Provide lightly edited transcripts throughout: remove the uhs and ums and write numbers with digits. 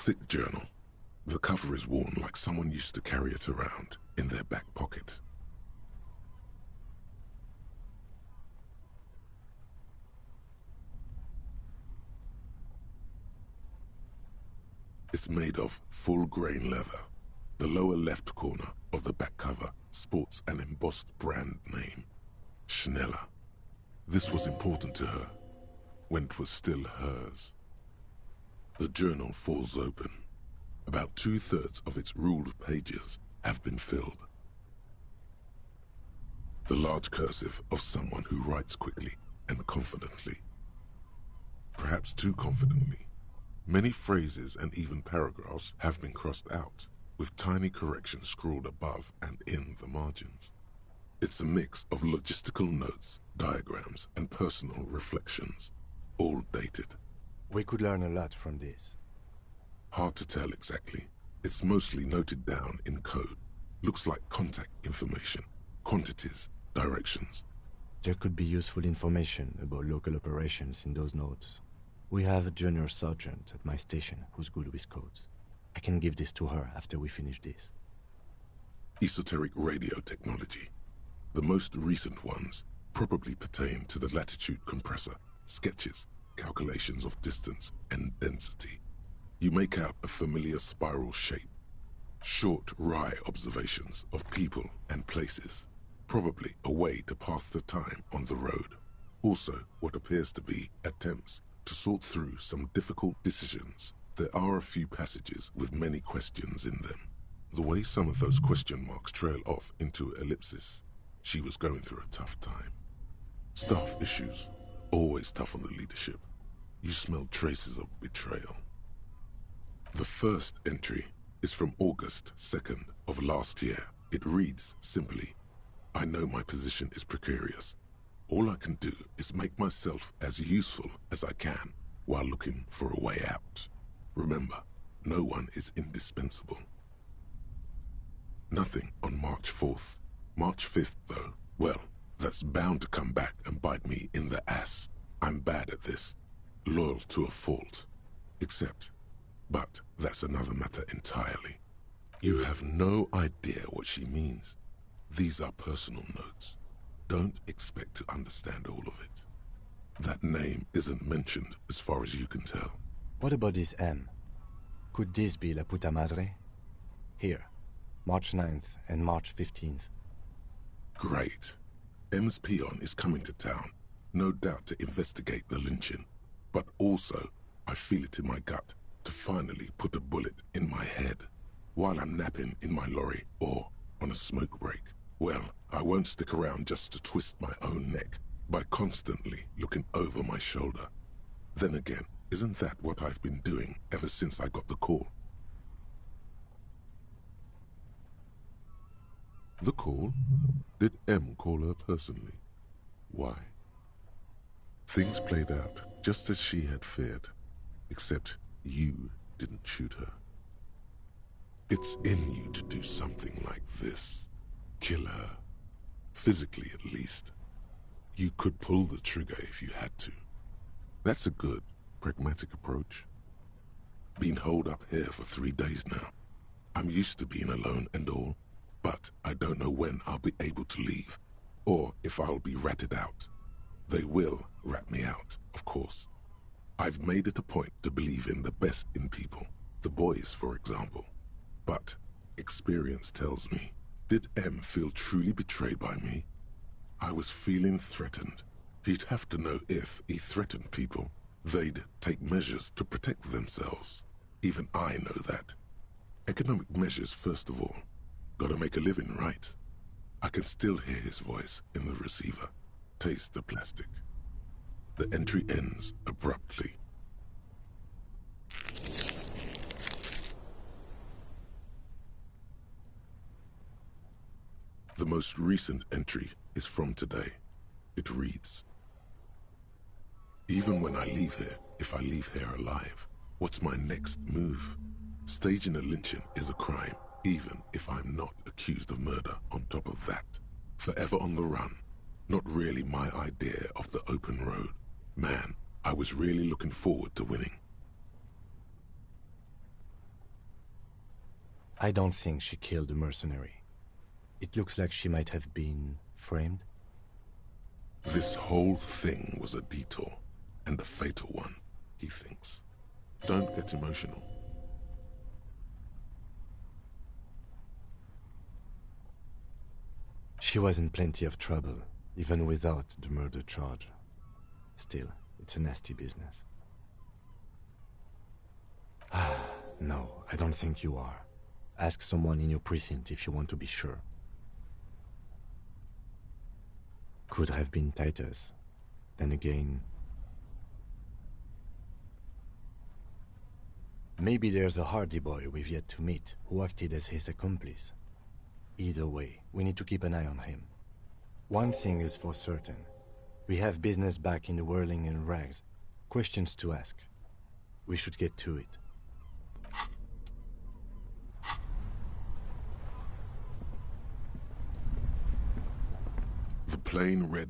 thick journal. The cover is worn like someone used to carry it around in their back pocket. It's made of full-grain leather. The lower left corner of the back cover sports an embossed brand name, Schneller. This was important to her when it was still hers. The journal falls open. About 2/3 of its ruled pages have been filled. The large cursive of someone who writes quickly and confidently. Perhaps too confidently. Many phrases and even paragraphs have been crossed out, with tiny corrections scrawled above and in the margins. It's a mix of logistical notes, diagrams, and personal reflections, all dated. We could learn a lot from this. Hard to tell exactly. It's mostly noted down in code. Looks like contact information, quantities, directions. There could be useful information about local operations in those notes. We have a junior sergeant at my station who's good with codes. I can give this to her after we finish this. Esoteric radio technology. The most recent ones probably pertain to the latitude compressor, sketches, calculations of distance and density. You make out a familiar spiral shape. Short, wry observations of people and places. Probably a way to pass the time on the road. Also, what appears to be attempts to sort through some difficult decisions. There are a few passages with many questions in them. The way some of those question marks trail off into ellipses, she was going through a tough time. Staff issues, always tough on the leadership. You smell traces of betrayal. The first entry is from August 2nd of last year. It reads simply, I know my position is precarious. All I can do is make myself as useful as I can while looking for a way out. Remember, no one is indispensable. Nothing on March 4th. March 5th, though, well, that's bound to come back and bite me in the ass. I'm bad at this. Loyal to a fault. But that's another matter entirely. You have no idea what she means. These are personal notes. Don't expect to understand all of it. That name isn't mentioned as far as you can tell. What about this M? Could this be La Puta Madre? Here, March 9th and March 15th. Great. M's peon is coming to town, no doubt to investigate the lynching. But also, I feel it in my gut to finally put a bullet in my head while I'm napping in my lorry or on a smoke break. Well, I won't stick around just to twist my own neck by constantly looking over my shoulder. Then again, isn't that what I've been doing ever since I got the call? The call? Did M call her personally? Why? Things played out just as she had feared, except you didn't shoot her. It's in you to do something like this. Kill her. Physically, at least. You could pull the trigger if you had to. That's a good, pragmatic approach. Been holed up here for 3 days now. I'm used to being alone and all, but I don't know when I'll be able to leave, or if I'll be ratted out. They will rat me out, of course. I've made it a point to believe in the best in people, the boys, for example. But experience tells me, did M feel truly betrayed by me? I was feeling threatened. He'd have to know if he threatened people, they'd take measures to protect themselves. Even I know that. Economic measures first of all. Gotta make a living, right? I can still hear his voice in the receiver. Taste the plastic. The entry ends abruptly. The most recent entry is from today. It reads, even when I leave here, if I leave here alive, what's my next move? Staging a lynching is a crime, even if I'm not accused of murder on top of that. Forever on the run. Not really my idea of the open road. Man, I was really looking forward to winning. I don't think she killed the mercenary. It looks like she might have been framed. This whole thing was a detour, and a fatal one, he thinks. Don't get emotional. She was in plenty of trouble, even without the murder charge. Still, it's a nasty business. No, I don't think you are. Ask someone in your precinct if you want to be sure. Could have been Titus. Then again... Maybe there's a Hardy boy we've yet to meet, who acted as his accomplice. Either way, we need to keep an eye on him. One thing is for certain. We have business back in the whirling and rags. Questions to ask. We should get to it. The plain red...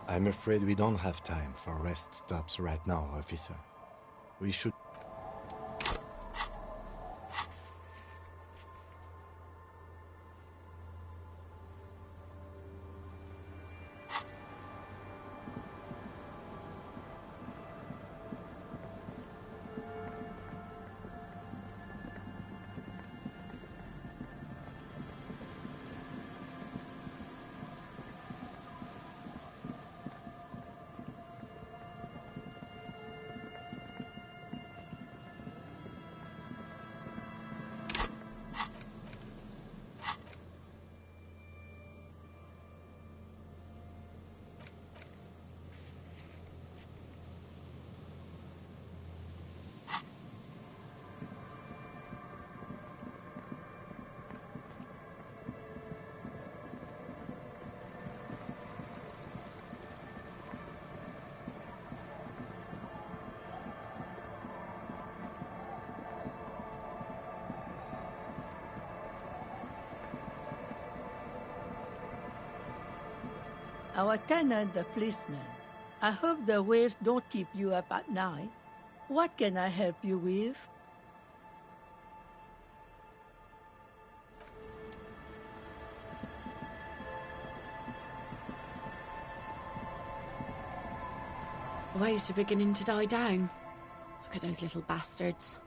I'm afraid we don't have time for rest stops right now, officer. We should... Our tenant, the policeman. I hope the waves don't keep you up at night. What can I help you with? The waves are beginning to die down. Look at those little bastards.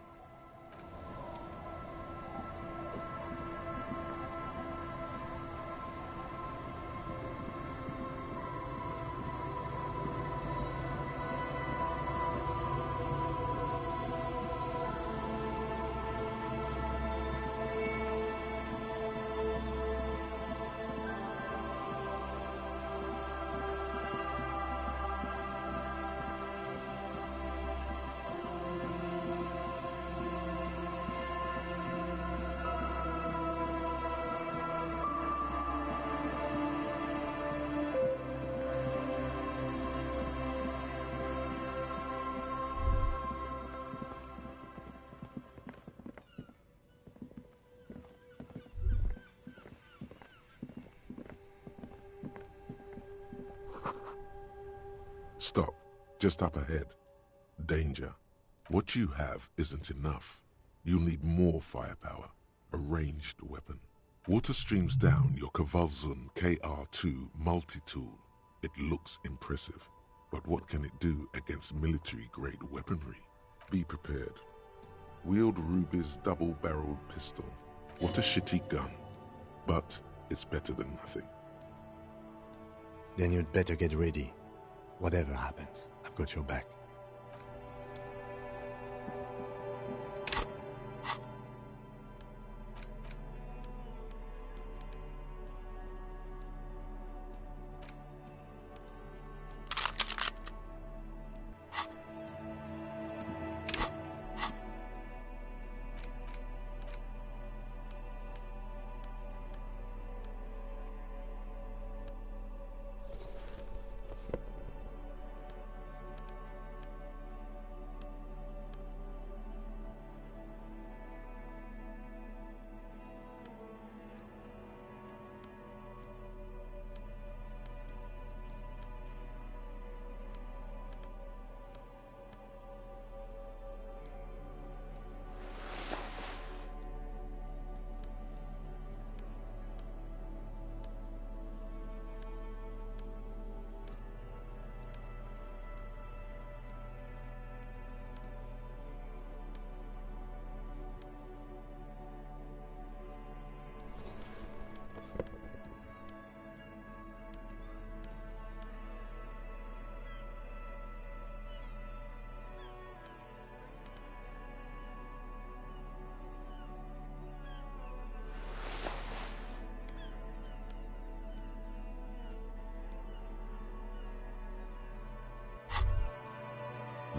Stop. Just up ahead. Danger. What you have isn't enough. You'll need more firepower. A ranged weapon. Water streams down your Kavulzun KR-2 multi-tool. It looks impressive, but what can it do against military-grade weaponry? Be prepared. Wield Ruby's double-barreled pistol. What a shitty gun, but it's better than nothing. Then you'd better get ready. Whatever happens, I've got your back.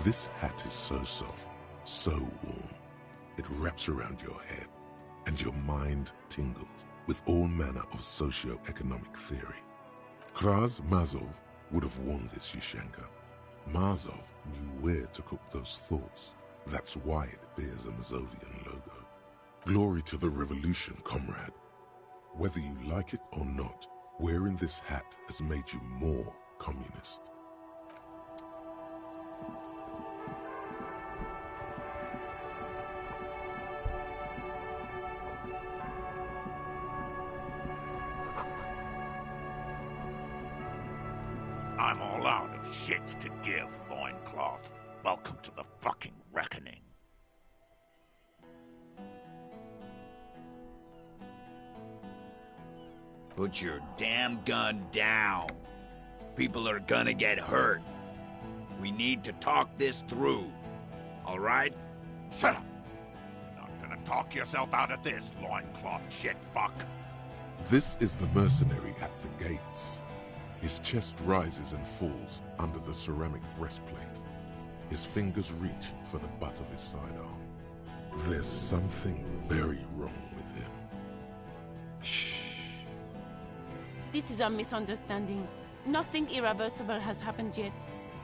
This hat is so soft, so warm. It wraps around your head, and your mind tingles with all manner of socio-economic theory. Kraz Mazov would have worn this, Yushenka. Mazov knew where to cook those thoughts. That's why it bears a Mazovian logo. Glory to the revolution, comrade. Whether you like it or not, wearing this hat has made you more communist. I'm all out of shits to give, loincloth. Welcome to the fucking reckoning. Put your damn gun down. People are gonna get hurt. We need to talk this through. All right? Shut up. You're not gonna talk yourself out of this, loincloth shit fuck. This is the mercenary at the gates. His chest rises and falls under the ceramic breastplate. His fingers reach for the butt of his sidearm. There's something very wrong with him. Shh. This is a misunderstanding. Nothing irreversible has happened yet.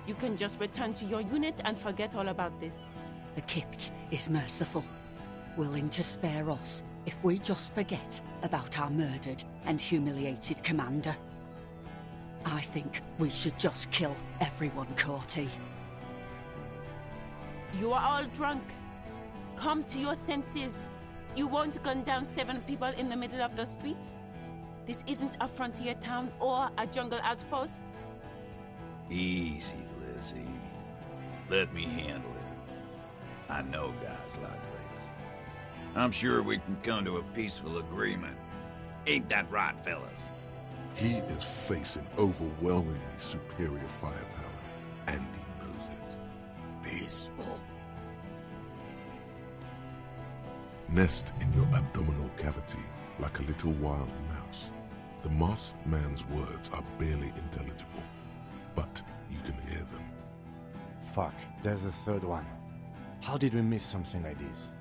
You can just return to your unit and forget all about this. The Kipt is merciful, willing to spare us if we just forget about our murdered and humiliated commander. I think we should just kill everyone, Corty. You are all drunk. Come to your senses. You won't gun down 7 people in the middle of the street. This isn't a frontier town or a jungle outpost. Easy, Lizzie. Let me handle it. I know guys like this. I'm sure we can come to a peaceful agreement. Ain't that right, fellas? He is facing overwhelmingly superior firepower, and he knows it. Peaceful. Nest in your abdominal cavity like a little wild mouse. The masked man's words are barely intelligible, but you can hear them. Fuck, there's the third one. How did we miss something like this?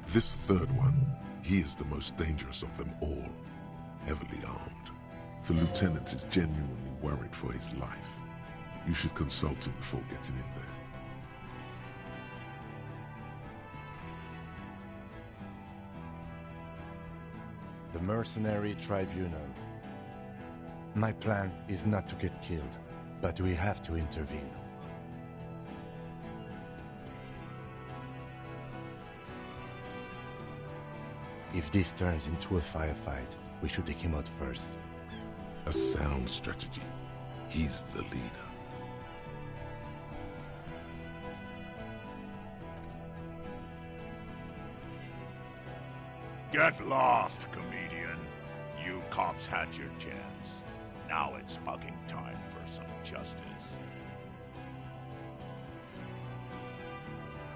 This third one, he is the most dangerous of them all. Heavily armed. The lieutenant is genuinely worried for his life. You should consult him before getting in there. The Mercenary Tribunal. My plan is not to get killed, But we have to intervene. If this turns into a firefight, we should take him out first. A sound strategy. He's the leader. Get lost, comedian. You cops had your chance. Now it's fucking time for some justice.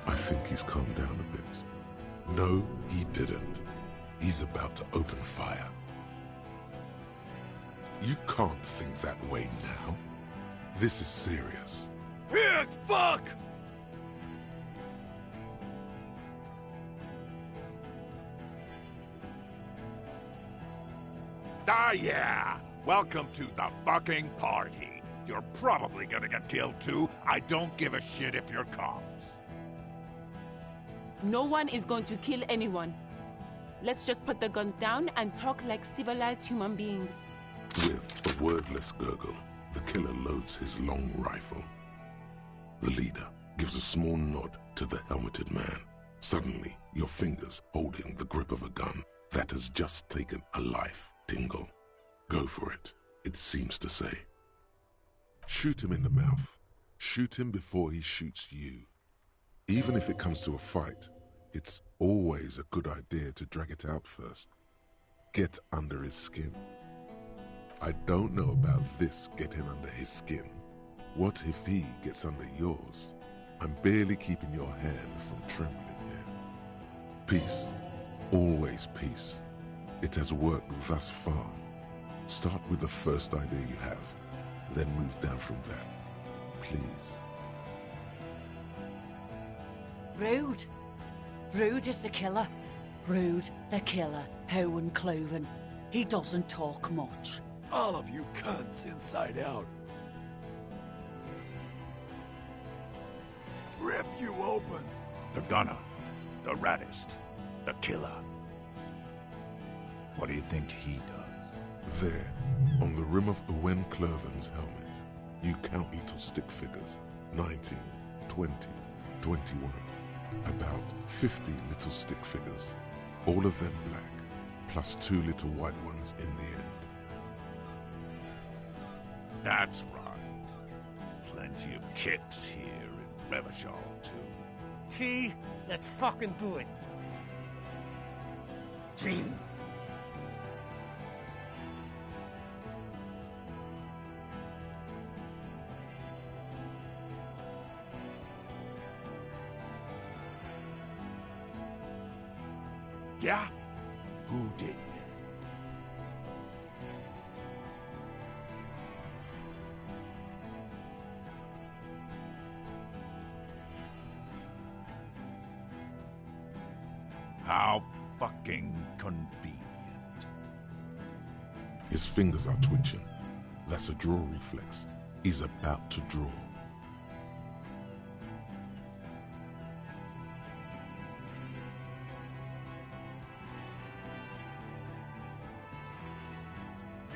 I think he's calmed down a bit. No, he didn't. He's about to open fire. You can't think that way now. This is serious. Pig fuck! Ah, yeah! Welcome to the fucking party. You're probably gonna get killed too. I don't give a shit if you're cops. No one is going to kill anyone. Let's just put the guns down and talk like civilized human beings. With a wordless gurgle, the killer loads his long rifle. The leader gives a small nod to the helmeted man. Suddenly, your fingers holding the grip of a gun that has just taken a life tingle. Go for it, it seems to say. Shoot him in the mouth. Shoot him before he shoots you. Even if it comes to a fight, it's always a good idea to drag it out first. Get under his skin. I don't know about this getting under his skin. What if he gets under yours? I'm barely keeping your hand from trembling here. Peace. Always peace. It has worked thus far. Start with the first idea you have, then move down from that. Please. Rude. Rude is the killer. Rude, the killer, Owen Cloven. He doesn't talk much. All of you cunts inside out. Rip you open. The gunner. The raddest. The killer. What do you think he does? There, on the rim of Owen Cloven's helmet, you count little stick figures. 19, 20, 21. About 50 little stick figures. All of them black, plus 2 little white ones in the end. That's right. Plenty of kips here in Revachol, too. T, let's fucking do it. T. Yeah? Who did that? How fucking convenient. His fingers are twitching. That's a draw reflex. He's about to draw.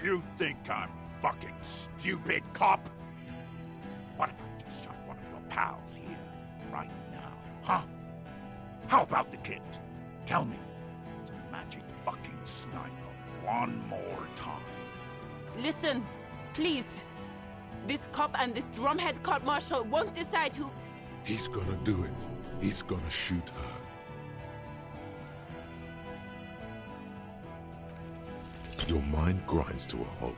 You think I'm fucking stupid, cop? What if I just shot one of your pals here, right now, huh? How about the kid? Tell me, it's a magic fucking sniper one more time. Listen, please. This cop and this drumhead court marshal won't decide who... He's gonna do it. He's gonna shoot her. Your mind grinds to a halt.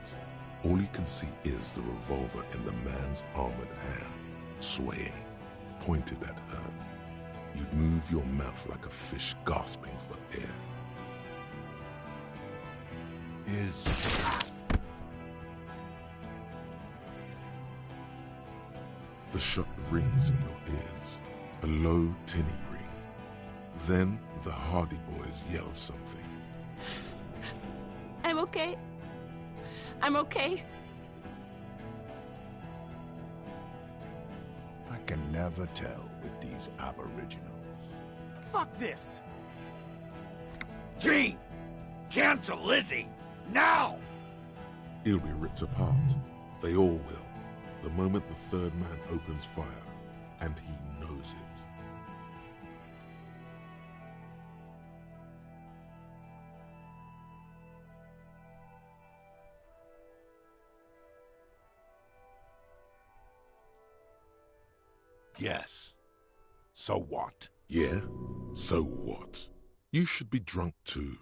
All you can see is the revolver in the man's armored hand, swaying, pointed at her. You'd move your mouth like a fish gasping for air. The shot rings in your ears, a low, tinny ring. Then the Hardy Boys yell something. I'm okay. I'm okay. I can never tell with these aboriginals. Fuck this! Gene! Cancel Lizzie! Now! He'll be ripped apart. They all will. the moment the third man opens fire, and he knows it. Yes. So what? Yeah? So what? You should be drunk too.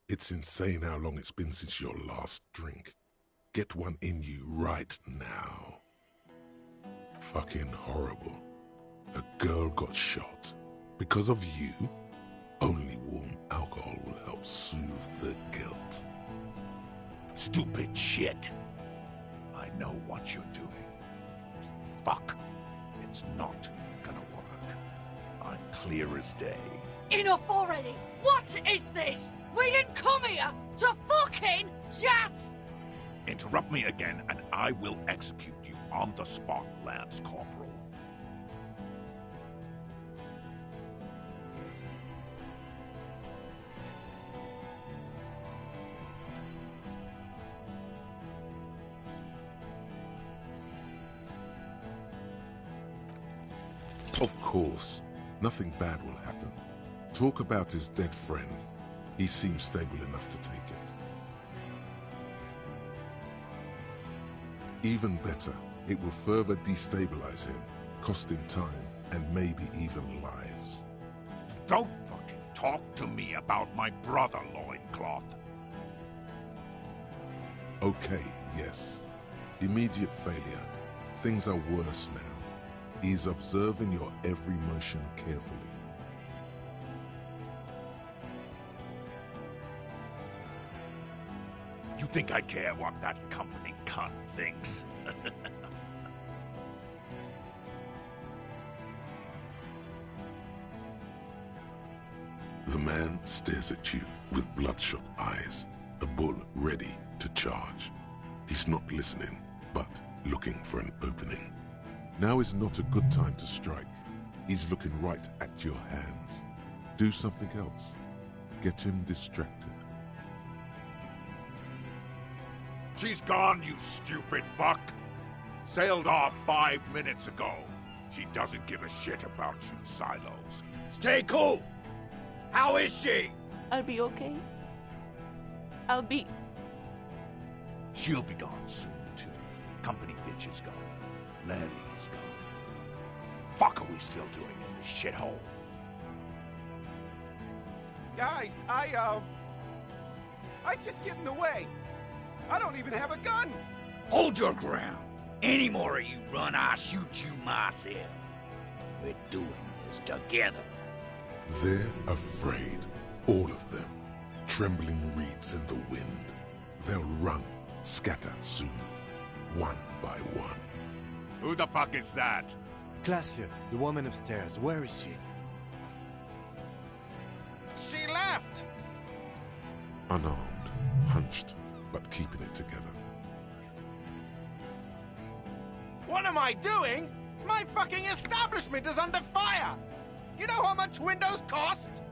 It's insane how long it's been since your last drink. Get one in you right now. Fucking horrible. A girl got shot. Because of you? Only warm alcohol will help soothe the guilt. Stupid shit. I know what you're doing. Fuck. It's not gonna work. I'm clear as day. Enough already! What is this? We didn't come here to fucking chat! Interrupt me again and I will execute you on the spot, Lance Corporal. Of course, nothing bad will happen. Talk about his dead friend. He seems stable enough to take it. Even better, it will further destabilize him, cost him time, and maybe even lives. Don't fucking talk to me about my brother, Loincloth. Okay, yes. Immediate failure. Things are worse now. He's observing your every motion carefully. You think I care what that company cunt thinks? The man stares at you with bloodshot eyes, a bull ready to charge. He's not listening, but looking for an opening. Now is not a good time to strike. He's looking right at your hands. Do something else. Get him distracted. She's gone, you stupid fuck! Sailed off 5 minutes ago. She doesn't give a shit about you, Silos. Stay cool! How is she? I'll be okay. I'll be... She'll be gone soon, too. Company bitch is gone. Larry's gone. Fuck are we still doing in this shithole? Guys, I just get in the way. I don't even have a gun. Hold your ground. Any more of you run, I'll shoot you myself. We're doing this together. They're afraid. All of them. Trembling reeds in the wind. They'll run, scatter soon. One by one. Who the fuck is that? Glacier, the woman upstairs. Where is she? She left. Unarmed, hunched, but keeping it together. What am I doing? My fucking establishment is under fire. You know how much windows cost?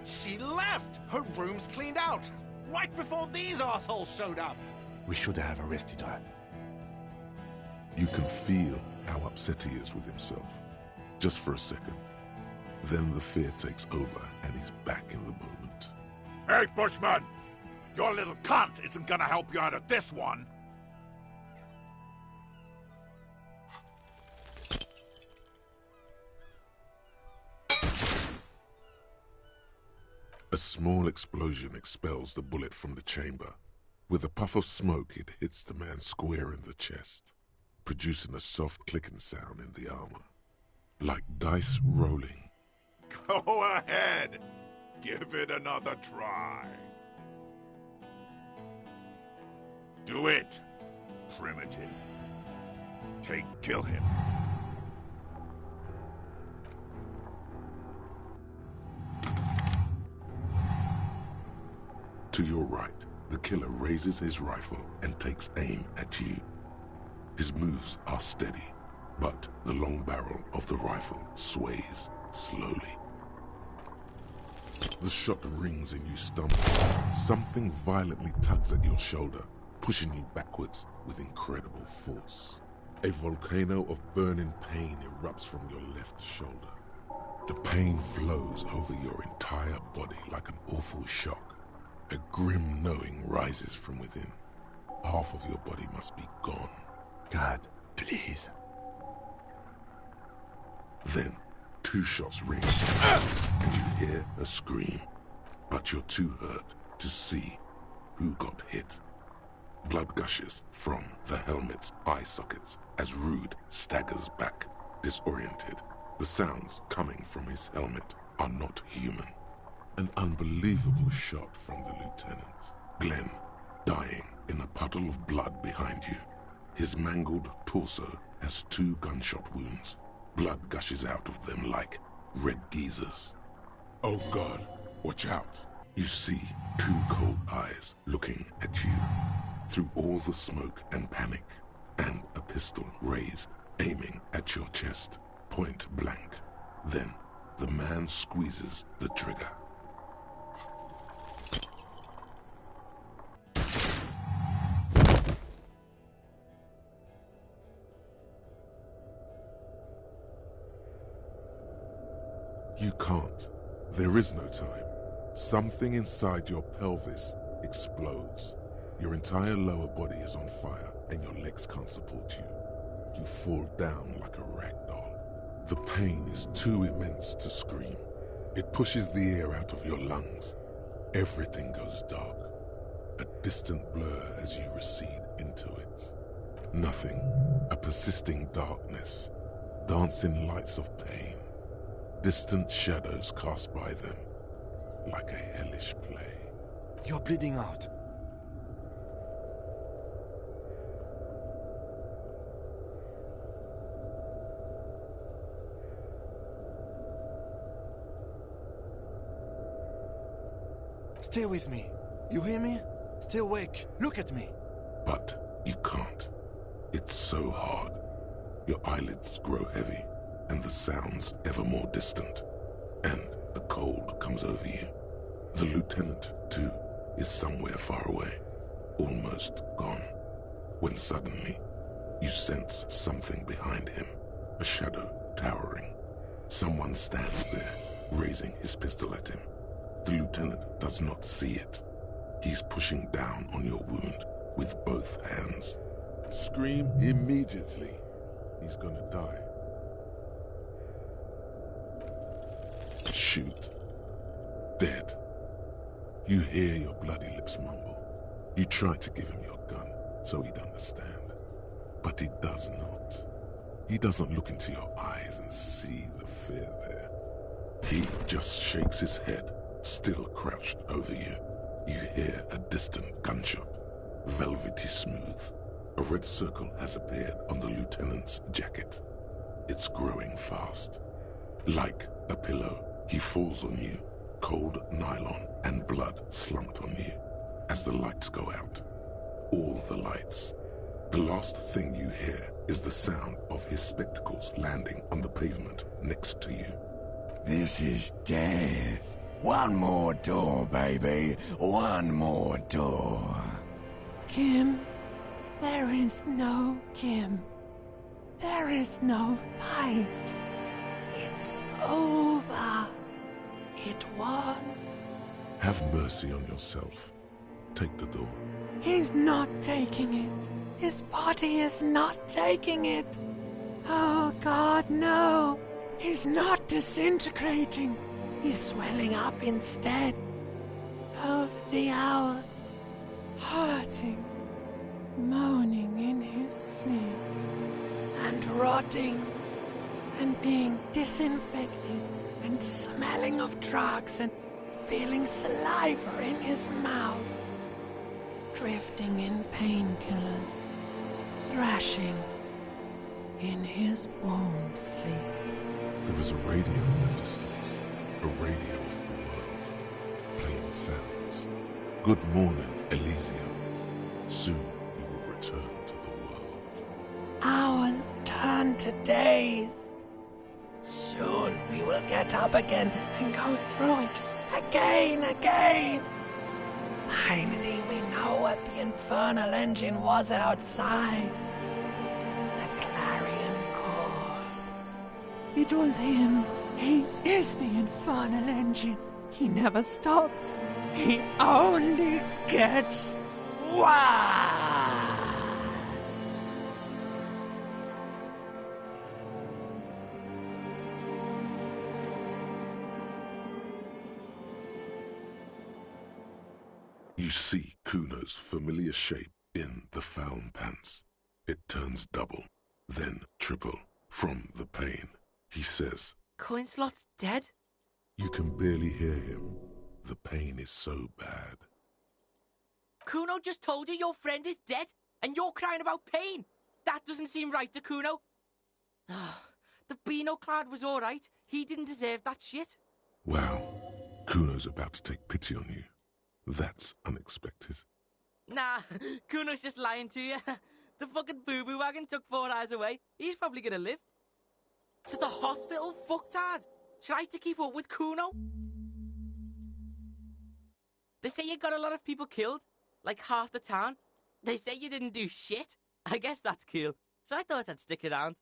She left. Her room's cleaned out. Right before these assholes showed up. We should have arrested her. You can feel how upset he is with himself. Just for a second. Then the fear takes over and he's back in the moment. Hey, Bushman! Your little cunt isn't gonna help you out of this one. A small explosion expels the bullet from the chamber. With a puff of smoke, it hits the man square in the chest, producing a soft clicking sound in the armor. Like dice rolling. Go ahead. Give it another try. Do it, primitive. Kill him. To your right, the killer raises his rifle and takes aim at you. His moves are steady, but the long barrel of the rifle sways slowly. The shot rings and you stumble. Something violently tugs at your shoulder, pushing you backwards with incredible force. A volcano of burning pain erupts from your left shoulder. The pain flows over your entire body like an awful shock. A grim knowing rises from within. Half of your body must be gone. God, please. Then, 2 shots ring, and you hear a scream. But you're too hurt to see who got hit. Blood gushes from the helmet's eye sockets as Rude staggers back, disoriented. The sounds coming from his helmet are not human. An unbelievable shot from the lieutenant. Glenn, dying in a puddle of blood behind you. His mangled torso has 2 gunshot wounds. Blood gushes out of them like red geysers. Oh God, watch out. You see 2 cold eyes looking at you. Through all the smoke and panic, and a pistol raised, aiming at your chest, point blank. Then, the man squeezes the trigger. You can't. There is no time. Something inside your pelvis explodes. Your entire lower body is on fire, and your legs can't support you. You fall down like a rag doll. The pain is too immense to scream. It pushes the air out of your lungs. Everything goes dark. A distant blur as you recede into it. Nothing. A persisting darkness. Dancing lights of pain. Distant shadows cast by them. Like a hellish play. You're bleeding out. Stay with me. You hear me? Stay awake. Look at me. But you can't. It's so hard. Your eyelids grow heavy, and the sounds ever more distant. And the cold comes over you. The lieutenant, too, is somewhere far away, almost gone. When suddenly, you sense something behind him, a shadow towering. Someone stands there, raising his pistol at him. The lieutenant does not see it. He's pushing down on your wound with both hands. Scream immediately. He's gonna die. Shoot. Dead. You hear your bloody lips mumble. You try to give him your gun so he'd understand. But he does not. He doesn't look into your eyes and see the fear there. He just shakes his head, still crouched over you. You hear a distant gunshot, velvety smooth. A red circle has appeared on the lieutenant's jacket. It's growing fast. Like a pillow, he falls on you, cold nylon and blood slumped on you. As the lights go out, all the lights. The last thing you hear is the sound of his spectacles landing on the pavement next to you. This is death. One more door, baby. One more door. Kim, there is no Kim. There is no fight. It's over. It was. Have mercy on yourself. Take the door. He's not taking it. His body is not taking it. Oh, God, no. He's not disintegrating. He's swelling up instead. Over the hours, hurting, moaning in his sleep, and rotting, and being disinfected, and smelling of drugs, and feeling saliva in his mouth, drifting in painkillers, thrashing in his wound sleep. There was a radio in the distance, a radio of the world, playing sounds. Good morning, Elysium. Soon you will return to the world. Hours turn to days. Soon we will get up again and go through it again. Finally we know what the infernal engine was outside. The It was him. He is the infernal engine. He never stops. He only gets worse. You see Kuno's familiar shape in the found pants. It turns double, then triple, from the pain. He says, Coinslot's dead? You can barely hear him. The pain is so bad. Kuno just told you your friend is dead, and you're crying about pain. That doesn't seem right to Kuno. The Beano Clad was all right. He didn't deserve that shit. Wow, Kuno's about to take pity on you. That's unexpected. Nah, Kuno's just lying to you. The fucking boo-boo wagon took 4 hours away. He's probably gonna live. To the hospital, fucktard. Try to keep up with Kuno. They say you got a lot of people killed, like half the town. They say you didn't do shit. I guess that's cool. So I thought I'd stick around.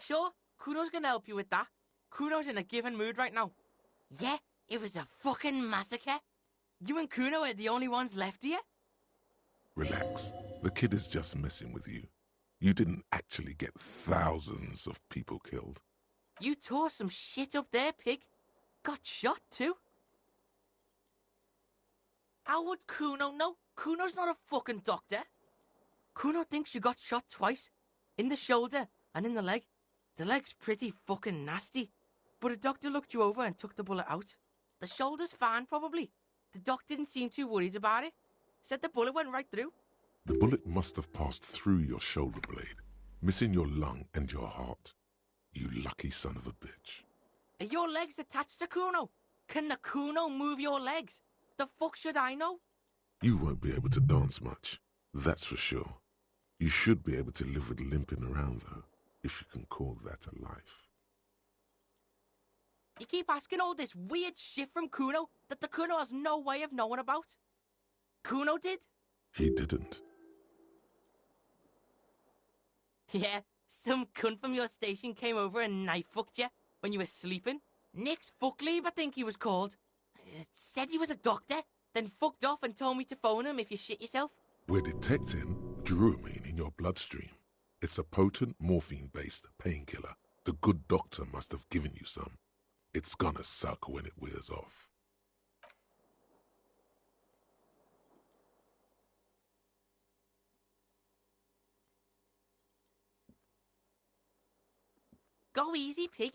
Sure, Kuno's gonna help you with that. Kuno's in a given mood right now. Yeah, it was a fucking massacre. You and Kuno are the only ones left here. Relax. The kid is just messing with you. You didn't actually get thousands of people killed. You tore some shit up there, pig. Got shot too. How would Kuno know? Kuno's not a fucking doctor. Kuno thinks you got shot twice. In the shoulder and in the leg. The leg's pretty fucking nasty. But a doctor looked you over and took the bullet out. The shoulder's fine, probably. The doc didn't seem too worried about it. Said the bullet went right through. The bullet must have passed through your shoulder blade, missing your lung and your heart. You lucky son of a bitch. Are your legs attached to Kuno? Can the Kuno move your legs? The fuck should I know? You won't be able to dance much, that's for sure. You should be able to live with limping around, though, if you can call that a life. You keep asking all this weird shit from Kuno that the Kuno has no way of knowing about. Kuno did? He didn't. Yeah, some cunt from your station came over and knife-fucked you when you were sleeping. Nick's Fuckleave, I think he was called. Said he was a doctor, then fucked off and told me to phone him if you shit yourself. We're detecting Druamine in your bloodstream. It's a potent morphine-based painkiller. The good doctor must have given you some. It's gonna suck when it wears off. Go easy, pig.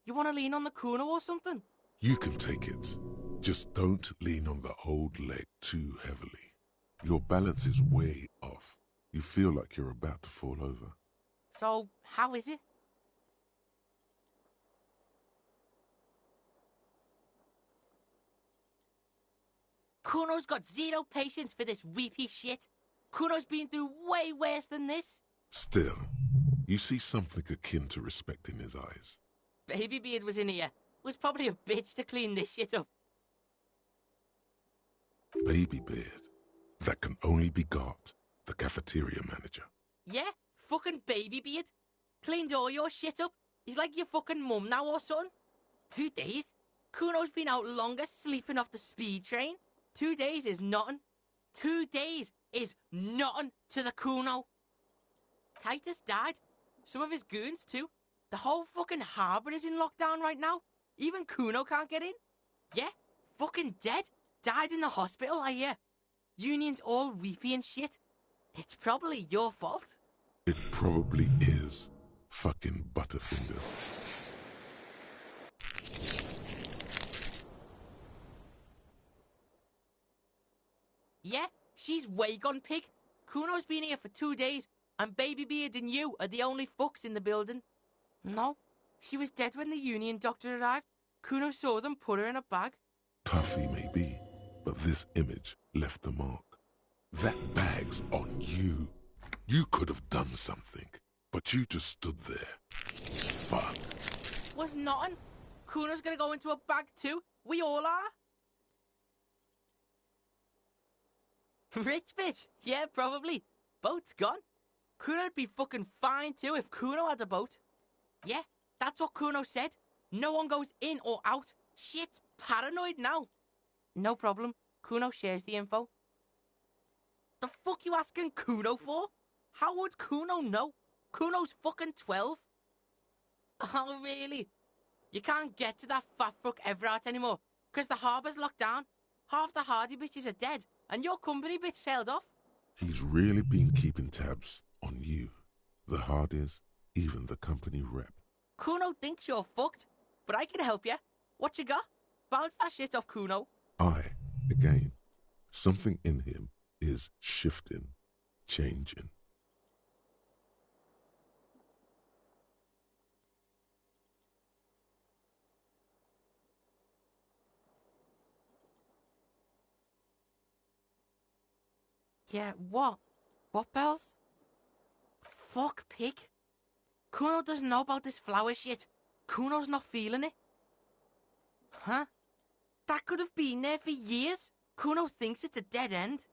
You want to lean on the Kuno or something? You can take it. Just don't lean on the old leg too heavily. Your balance is way off. You feel like you're about to fall over. So, how is it? Kuno's got zero patience for this weepy shit. Kuno's been through way worse than this. Still, you see something akin to respect in his eyes. Baby Beard was in here. Was probably a bitch to clean this shit up. Baby Beard. That can only be Gart, the cafeteria manager. Yeah, fucking Baby Beard. Cleaned all your shit up. He's like your fucking mum now or something. 2 days? Kuno's been out longer sleeping off the speed train. 2 days is nothing. 2 days is nothing to the Kuno. Titus died. Some of his goons too. The whole fucking harbour is in lockdown right now. Even Kuno can't get in. Yeah, fucking dead. Died in the hospital, I hear. Union's all weepy and shit. It's probably your fault. It probably is. Fucking Butterfingers. Yeah, she's way gone pig. Kuno's been here for 2 days, and Baby Beard and you are the only fucks in the building. No, she was dead when the Union doctor arrived. Kuno saw them put her in a bag. Tough he may be, but this image left a mark. That bag's on you. You could have done something, but you just stood there. Fuck. Was nothing. Kuno's gonna go into a bag too. We all are. Rich bitch. Yeah, probably. Boat's gone. Kuno'd be fucking fine too if Kuno had a boat. Yeah, that's what Kuno said. No one goes in or out. Shit's paranoid now. No problem. Kuno shares the info. The fuck you asking Kuno for? How would Kuno know? Kuno's fucking 12. Oh, really? You can't get to that fat fuck Everard anymore, because the harbour's locked down. Half the Hardy bitches are dead, and your company bitch sailed off. He's really been keeping tabs on you, the Hardys, even the company rep. Kuno thinks you're fucked, but I can help you. What you got? Bounce that shit off Kuno. Again, something in him is shifting, changing. Yeah, what? What bells? Fuck, pig. Kuno doesn't know about this flower shit. Kuno's not feeling it. Huh? That could have been there for years. Kuno thinks it's a dead end.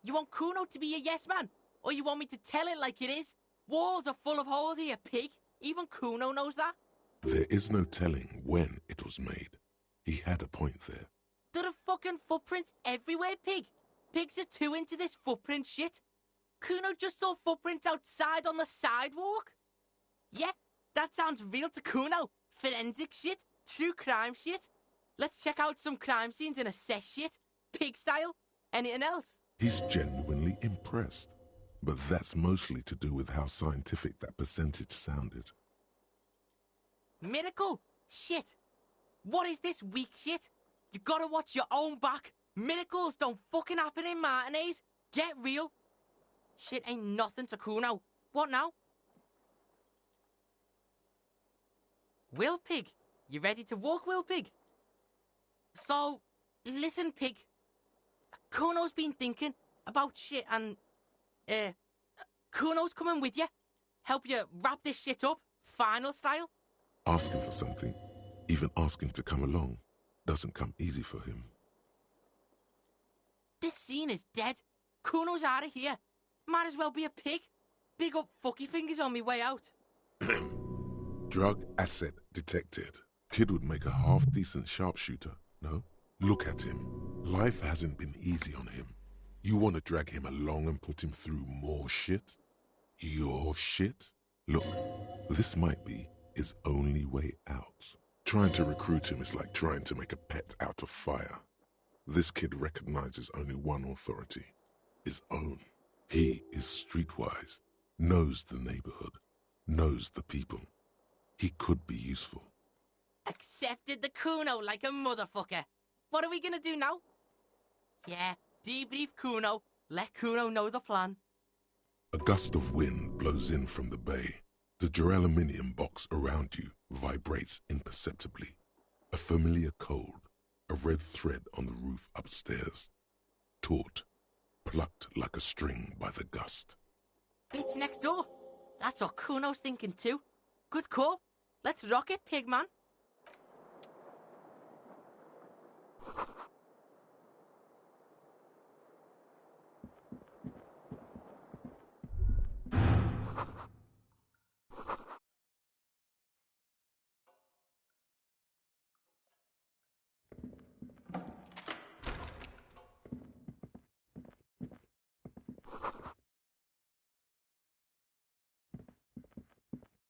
You want Kuno to be a yes man? Or you want me to tell it like it is? Walls are full of holes here, pig. Even Kuno knows that. There is no telling when it was made. He had a point there. There are fucking footprints everywhere, pig. Pigs are too into this footprint shit. Kuno just saw footprints outside on the sidewalk. Yeah, that sounds real to Kuno. Forensic shit. True crime shit. Let's check out some crime scenes and assess shit. Pig style. Anything else? He's genuinely impressed. But that's mostly to do with how scientific that percentage sounded. Miracle? Shit. What is this weak shit? You gotta watch your own back. Miracles don't fucking happen in matinees. Get real. Shit ain't nothing to Kuno. What now? Will Pig? You ready to walk, Will Pig? So, listen, Pig. Kuno's been thinking about shit and, Kuno's coming with you. Help you wrap this shit up, final style. Asking for something, even asking to come along, doesn't come easy for him. This scene is dead. Kuno's out of here. Might as well be a pig. Big up fucky fingers on me way out. Drug asset detected. Kid would make a half-decent sharpshooter, no? Look at him. Life hasn't been easy on him. You want to drag him along and put him through more shit? Your shit? Look, this might be his only way out. Trying to recruit him is like trying to make a pet out of fire. This kid recognizes only one authority, his own. He is streetwise, knows the neighborhood, knows the people. He could be useful. Accepted the Kuno like a motherfucker. What are we gonna do now? Yeah, debrief Kuno. Let Kuno know the plan. A gust of wind blows in from the bay. The duraluminum box around you vibrates imperceptibly. A familiar cold, a red thread on the roof upstairs. Taut, plucked like a string by the gust. It's next door. That's what Kuno's thinking too. Good call. Let's rock it, Pigman.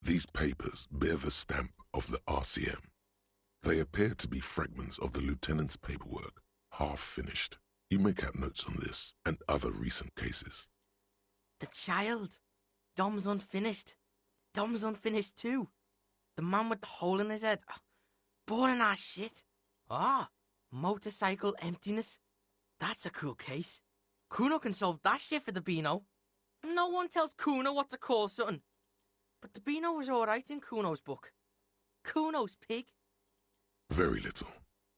These papers bear the stamp of the RCM. They appear to be fragments of the lieutenant's paperwork, half finished. You make out notes on this and other recent cases. The child. Dom's unfinished. Dom's unfinished too. The man with the hole in his head. Boring ass shit. Motorcycle emptiness. That's a cool case. Kuno can solve that shit for the Beano. No one tells Kuno what to call something. But the Beano was alright in Kuno's book. Kuno's pig. Very little.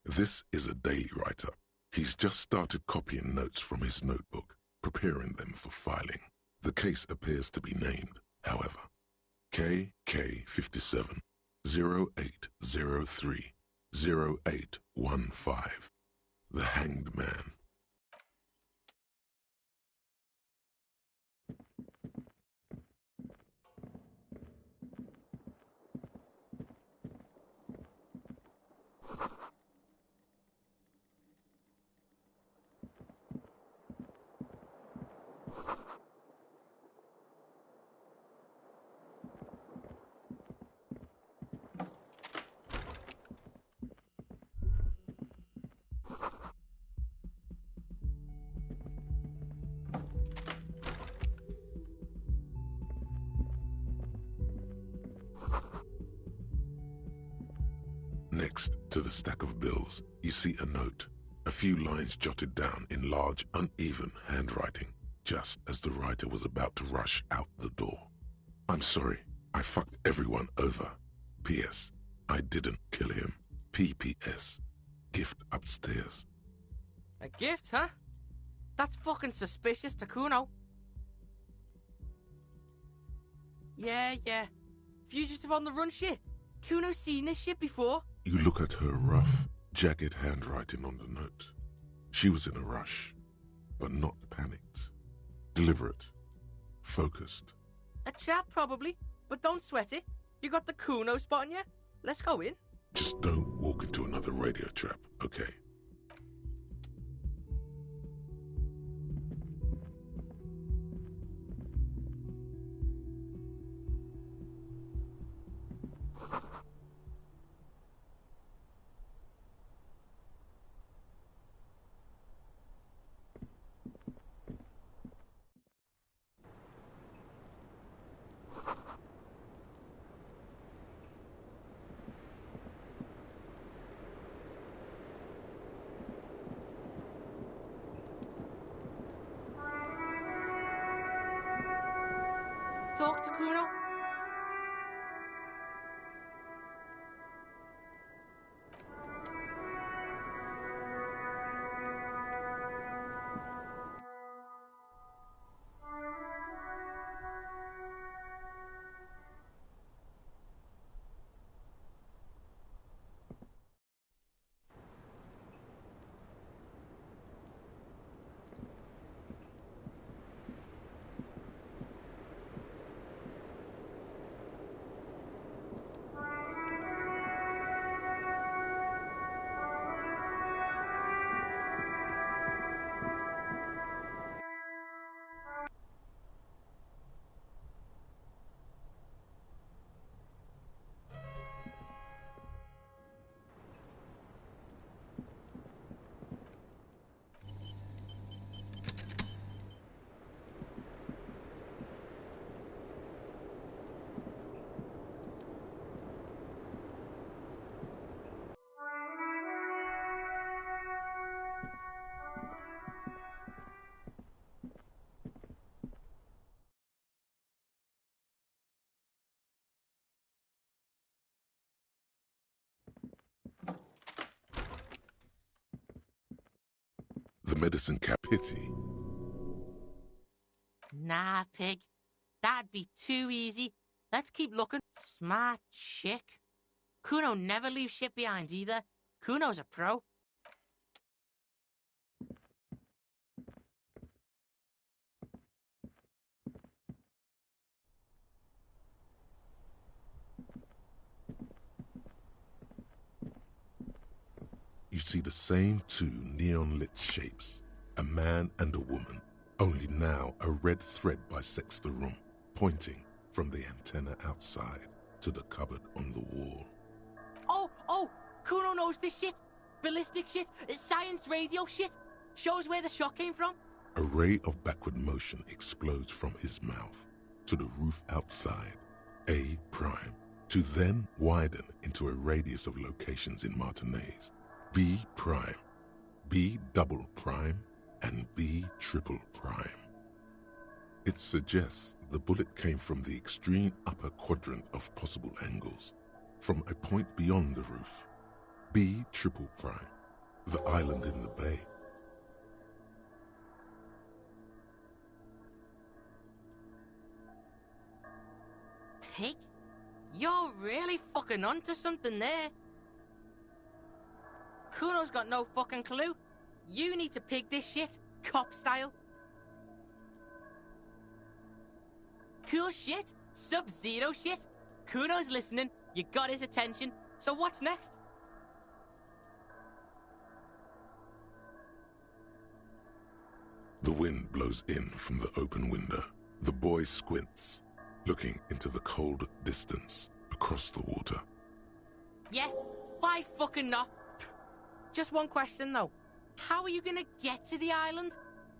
This is a daily write-up. He's just started copying notes from his notebook, preparing them for filing. The case appears to be named, however. KK57 0803 0815. The Hanged Man. Next to the stack of bills, you see a note, a few lines jotted down in large, uneven handwriting, just as the writer was about to rush out the door. I'm sorry, I fucked everyone over. P.S. I didn't kill him. P.P.S. Gift upstairs. A gift, huh? That's fucking suspicious to Kuno. Yeah. Fugitive on the run shit. Kuno's seen this shit before. You look at her rough, jagged handwriting on the note. She was in a rush, but not panicked. Deliberate. Focused. A trap, probably, but don't sweat it. You got the Kuno spot on you. Let's go in. Just don't walk into another radio trap, okay? Talk to Kuno. The medicine cap pity. Nah, pig. That'd be too easy. Let's keep looking. Smart chick. Kuno never leaves shit behind either. Kuno's a pro. You see the same two neon-lit shapes, a man and a woman, only now a red thread bisects the room, pointing from the antenna outside to the cupboard on the wall. Oh, Kuno knows this shit. Ballistic shit, science radio shit. Shows where the shot came from. A ray of backward motion explodes from his mouth to the roof outside, A prime, to then widen into a radius of locations in Martinez. B prime, B double prime, and B triple prime. It suggests the bullet came from the extreme upper quadrant of possible angles, from a point beyond the roof. B triple prime, the island in the bay. Pig? You're really fucking onto something there. Kuno's got no fucking clue. You need to pig this shit, cop style. Cool shit, Sub-Zero shit. Kuno's listening, you got his attention, so what's next? The wind blows in from the open window. The boy squints, looking into the cold distance across the water. Yeah, why fucking not? Just one question though. How are you gonna get to the island?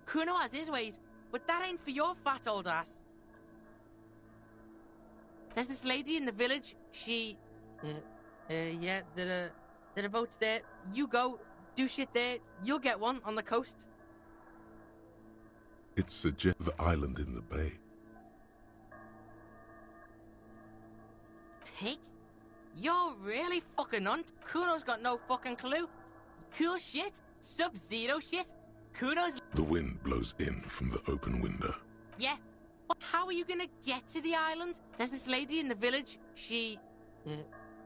Kuno has his ways, but that ain't for your fat old ass. There's this lady in the village. She... yeah, there are boats there. You go, do shit there. You'll get one on the coast. It suggests the island in the bay. Pig? You're really fucking on. Kuno's got no fucking clue. Cool shit. Sub-Zero shit. Kuno's... The wind blows in from the open window. Yeah. How are you gonna get to the island? There's this lady in the village. She...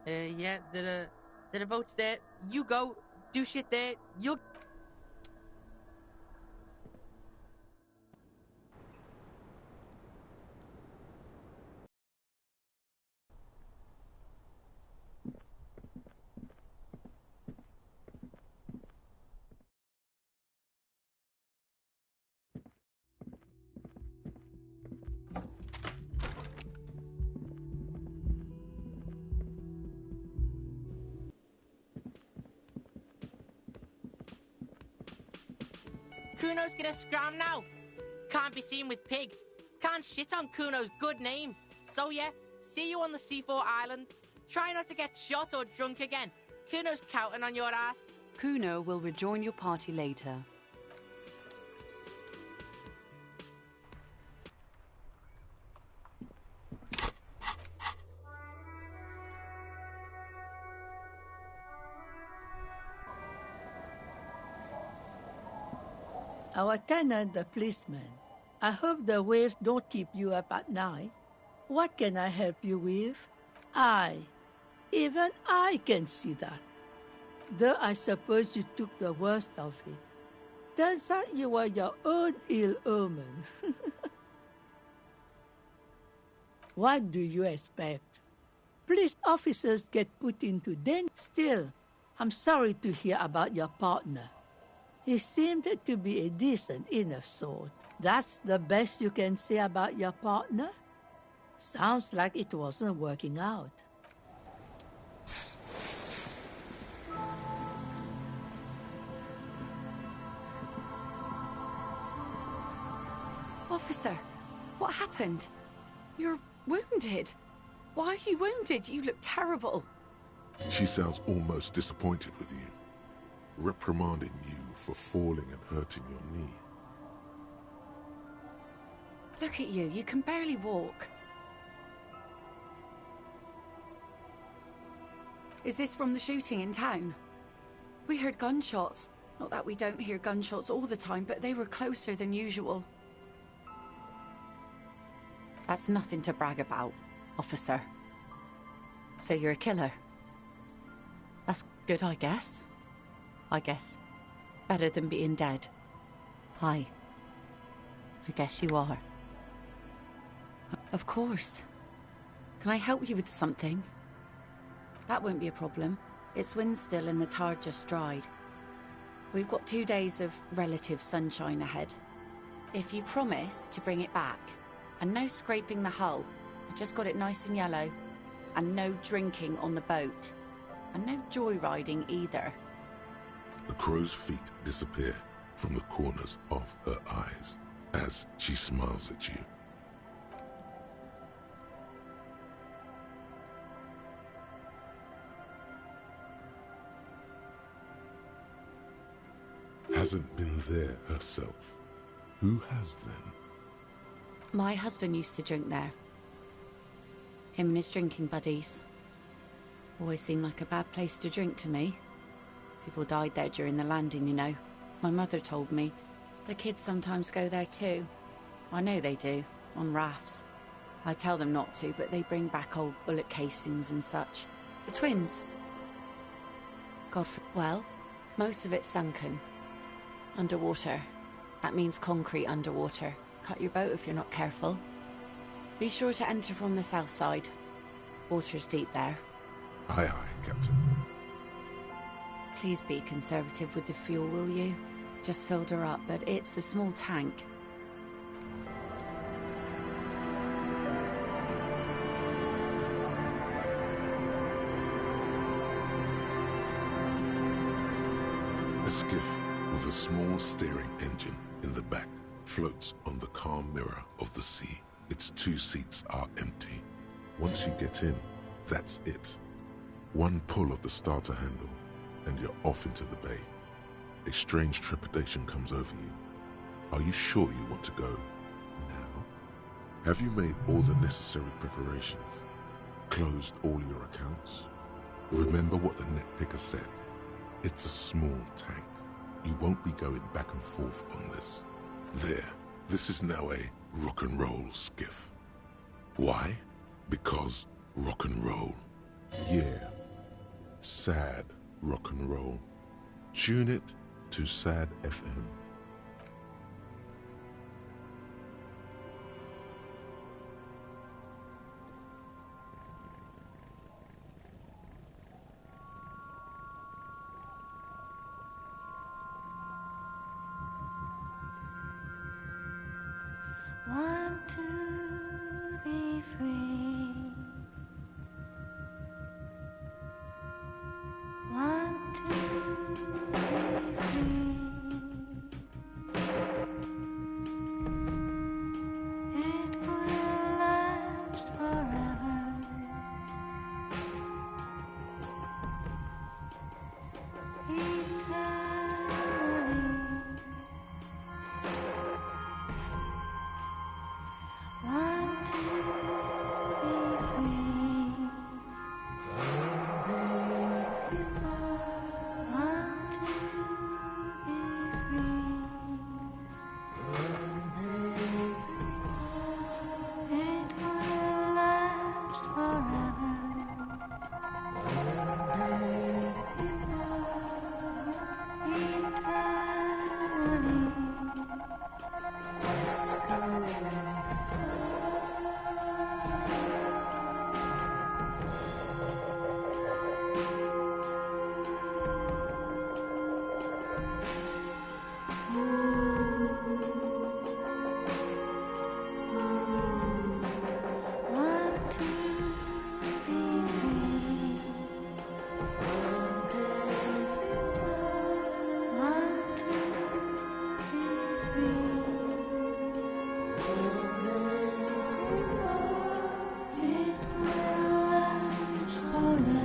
yeah, there are boats there. You go, do shit there. You'll... Kuno's gonna scram now. Can't be seen with pigs. Can't shit on Kuno's good name. So yeah, see you on the C4 island. Try not to get shot or drunk again. Kuno's counting on your ass. Kuno will rejoin your party later. Our tenant, the policeman. I hope the waves don't keep you up at night. What can I help you with? Even I can see that. Though I suppose you took the worst of it. Turns out you were your own ill omen. What do you expect? Police officers get put into danger. Still, I'm sorry to hear about your partner. He seemed to be a decent enough sort. That's the best you can say about your partner? Sounds like it wasn't working out. Officer, what happened? You're wounded. Why are you wounded? You look terrible. She sounds almost disappointed with you, reprimanding you for falling and hurting your knee. Look at you can barely walk. Is this from the shooting in town? We heard gunshots. Not that we don't hear gunshots all the time, but they were closer than usual. That's nothing to brag about, officer. So you're a killer? That's good, I guess. Better than being dead. Hi. I guess you are. Of course. Can I help you with something? That won't be a problem. It's wind still and the tar just dried. We've got 2 days of relative sunshine ahead. If you promise to bring it back, and no scraping the hull, I just got it nice and yellow, and no drinking on the boat, and no joyriding either. The crow's feet disappear from the corners of her eyes as she smiles at you. Hasn't been there herself. Who has then? My husband used to drink there. Him and his drinking buddies. Always seemed like a bad place to drink to me. People died there during the landing, you know. My mother told me. The kids sometimes go there too. I know they do, on rafts. I tell them not to, but they bring back old bullet casings and such. The twins. Well, most of it's sunken. Underwater. That means concrete underwater. Cut your boat if you're not careful. Be sure to enter from the south side. Water's deep there. Aye, aye, Captain. Please be conservative with the fuel, will you? just filled her up, but it's a small tank. A skiff with a small steering engine in the back floats on the calm mirror of the sea. Its 2 seats are empty. Once you get in, that's it. One pull of the starter handle, and you're off into the bay. A strange trepidation comes over you. Are you sure you want to go now? Have you made all the necessary preparations? Closed all your accounts? Remember what the netpicker said. It's a small tank. You won't be going back and forth on this. There, this is now a rock and roll skiff. Why? Because rock and roll. Yeah, sad rock and roll. Tune it to Sad FM. Want to be free. Want to be free. It will last forever. Eternally. Want to be free. Want to be free. It will last forever. Want to be free. Want to be free. It will last forever.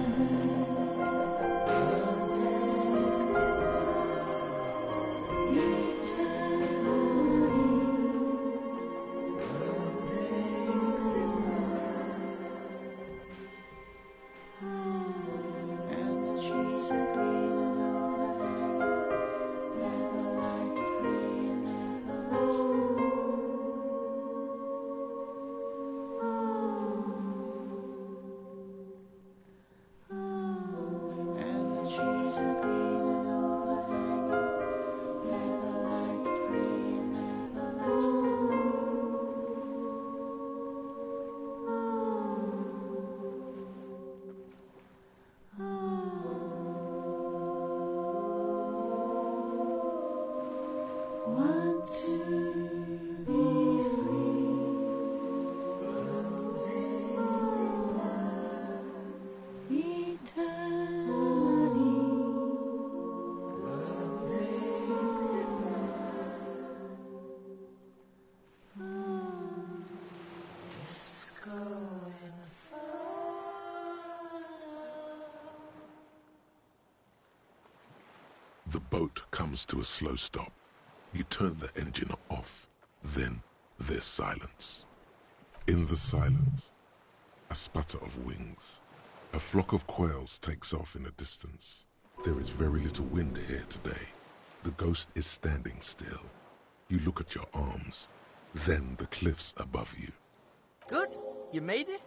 Want to be free. Eternally. The boat comes to a slow stop. You turn the engine off. Then there's silence. In the silence, a sputter of wings. A flock of quails takes off in the distance. There is very little wind here today. The ghost is standing still. You look at your arms, then the cliffs above you. Good, you made it.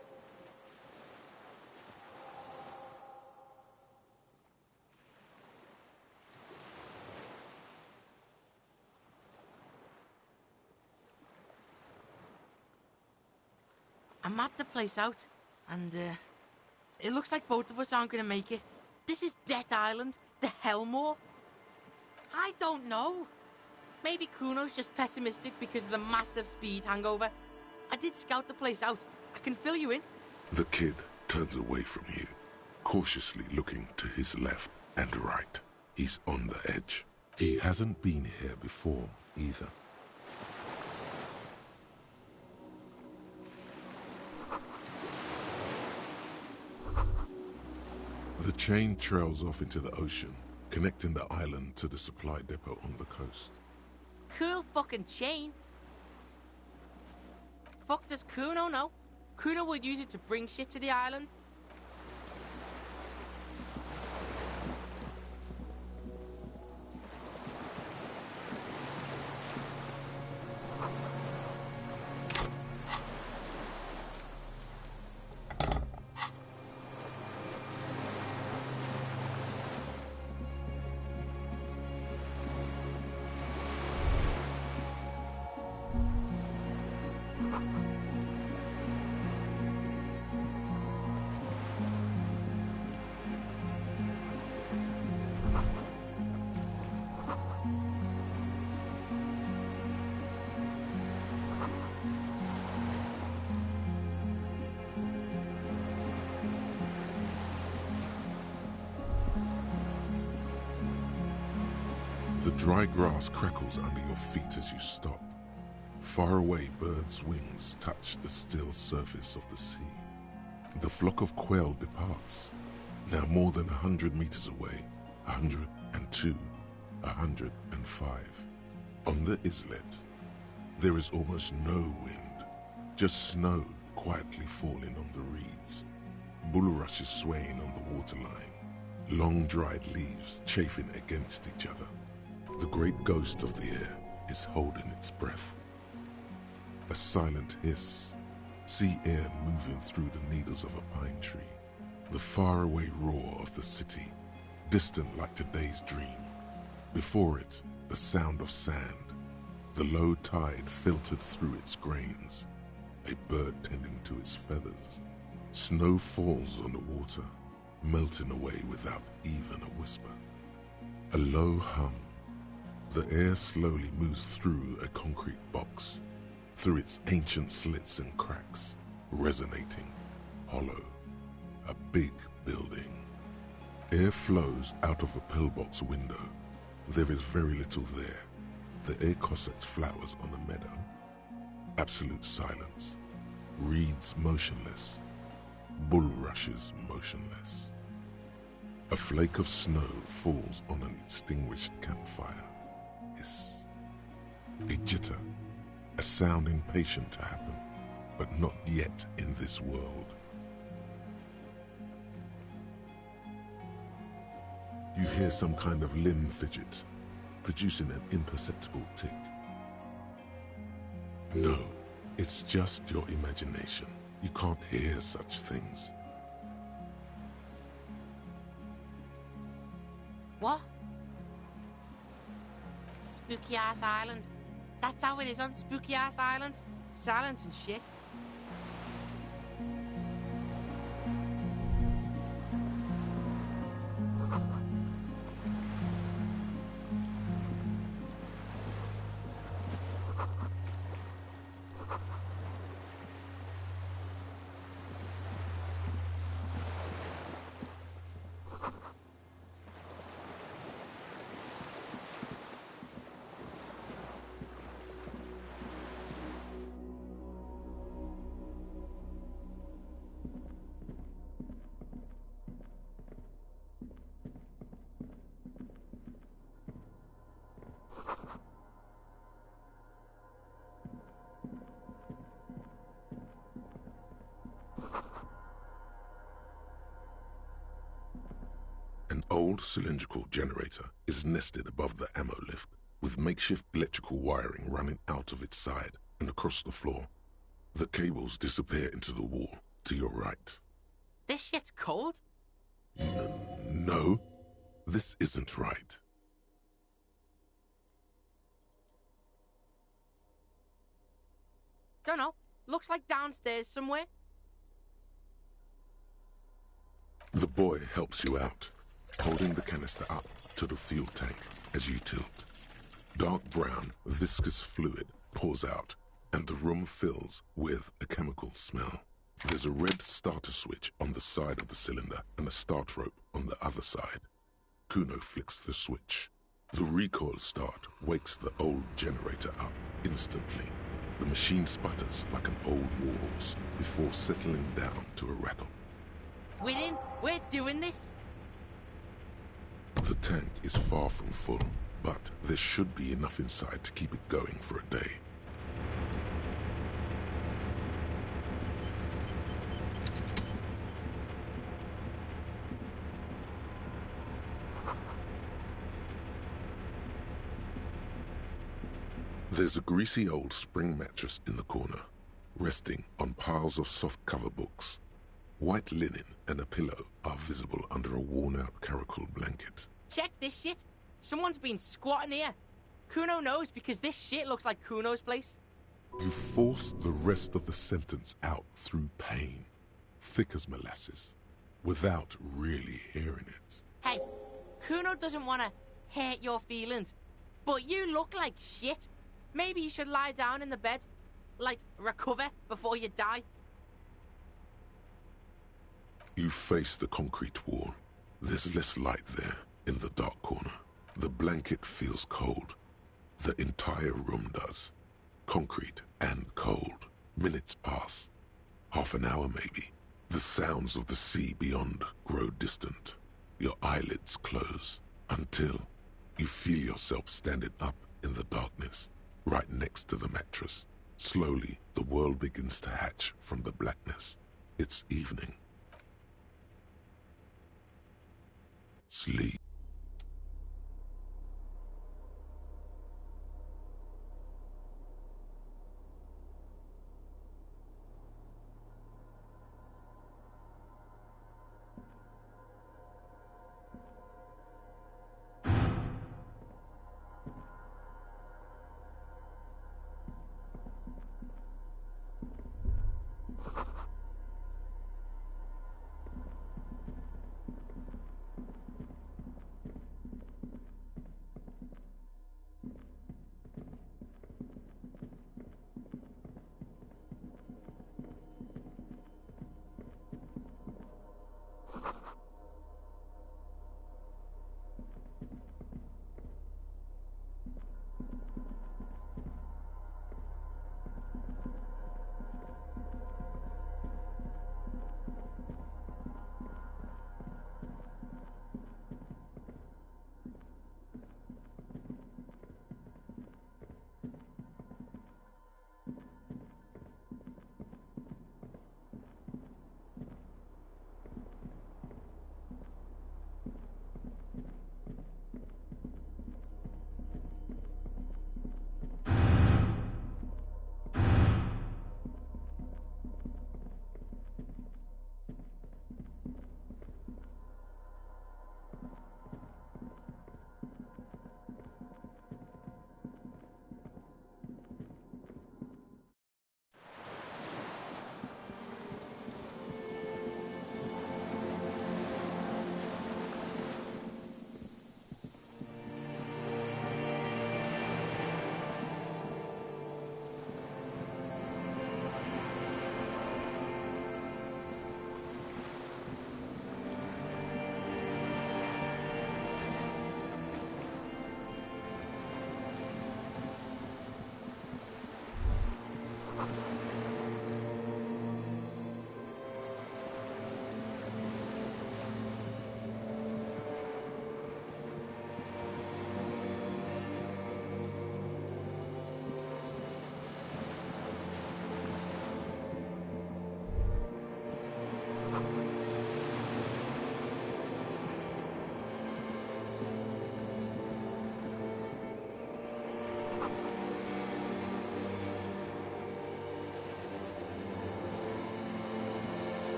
I mapped the place out, and it looks like both of us aren't going to make it. This is Death Island, the Hellmore. I don't know. Maybe Kuno's just pessimistic because of the massive speed hangover. I did scout the place out. I can fill you in. The kid turns away from you, cautiously looking to his left and right. He's on the edge. He hasn't been here before, either. The chain trails off into the ocean, connecting the island to the supply depot on the coast. Cool fucking chain. Fuck does Kuno know? Kuno would use it to bring shit to the island. The dry grass crackles under your feet as you stop. Far away, birds' wings touch the still surface of the sea. The flock of quail departs, now more than 100 meters away, 102, 105. On the islet, there is almost no wind, just snow quietly falling on the reeds, bulrushes swaying on the waterline, long dried leaves chafing against each other. The great ghost of the air is holding its breath. A silent hiss, sea air moving through the needles of a pine tree. The faraway roar of the city, distant like today's dream. Before it, the sound of sand, the low tide filtered through its grains, a bird tending to its feathers. Snow falls on the water, melting away without even a whisper. A low hum. The air slowly moves through a concrete box, through its ancient slits and cracks, resonating, hollow. A big building. Air flows out of a pillbox window. There is very little there. The air cossets flowers on a meadow. Absolute silence. Reeds motionless. Bulrushes motionless. A flake of snow falls on an extinguished campfire. Hiss. A jitter. A sound impatient to happen, but not yet in this world. You hear some kind of limb fidget, producing an imperceptible tick. No, it's just your imagination. You can't hear such things. What? Spooky ass island. That's how it is on spooky ass island. Silence and shit. An old cylindrical generator is nested above the ammo lift, with makeshift electrical wiring running out of its side and across the floor. The cables disappear into the wall to your right. This shit's cold? No, this isn't right. Dunno. Looks like downstairs somewhere. The boy helps you out, holding the canister up to the fuel tank as you tilt. Dark brown, viscous fluid pours out, and the room fills with a chemical smell. There's a red starter switch on the side of the cylinder and a start rope on the other side. Kuno flicks the switch. The recoil start wakes the old generator up instantly. The machine sputters like an old warhorse before settling down to a rattle. We're in. We're doing this. The tank is far from full, but there should be enough inside to keep it going for a day. There's a greasy old spring mattress in the corner, resting on piles of soft cover books. White linen and a pillow are visible under a worn-out caracal blanket. Check this shit. Someone's been squatting here. Kuno knows because this shit looks like Kuno's place. You force the rest of the sentence out through pain, thick as molasses, without really hearing it. Hey, Kuno doesn't want to hurt your feelings, but you look like shit. Maybe you should lie down in the bed, like recover before you die. You face the concrete wall. There's less light there in the dark corner. The blanket feels cold. The entire room does. Concrete and cold. Minutes pass. Half an hour maybe. The sounds of the sea beyond grow distant. Your eyelids close until you feel yourself standing up in the darkness, right next to the mattress. Slowly, the world begins to hatch from the blackness. It's evening. Sleep.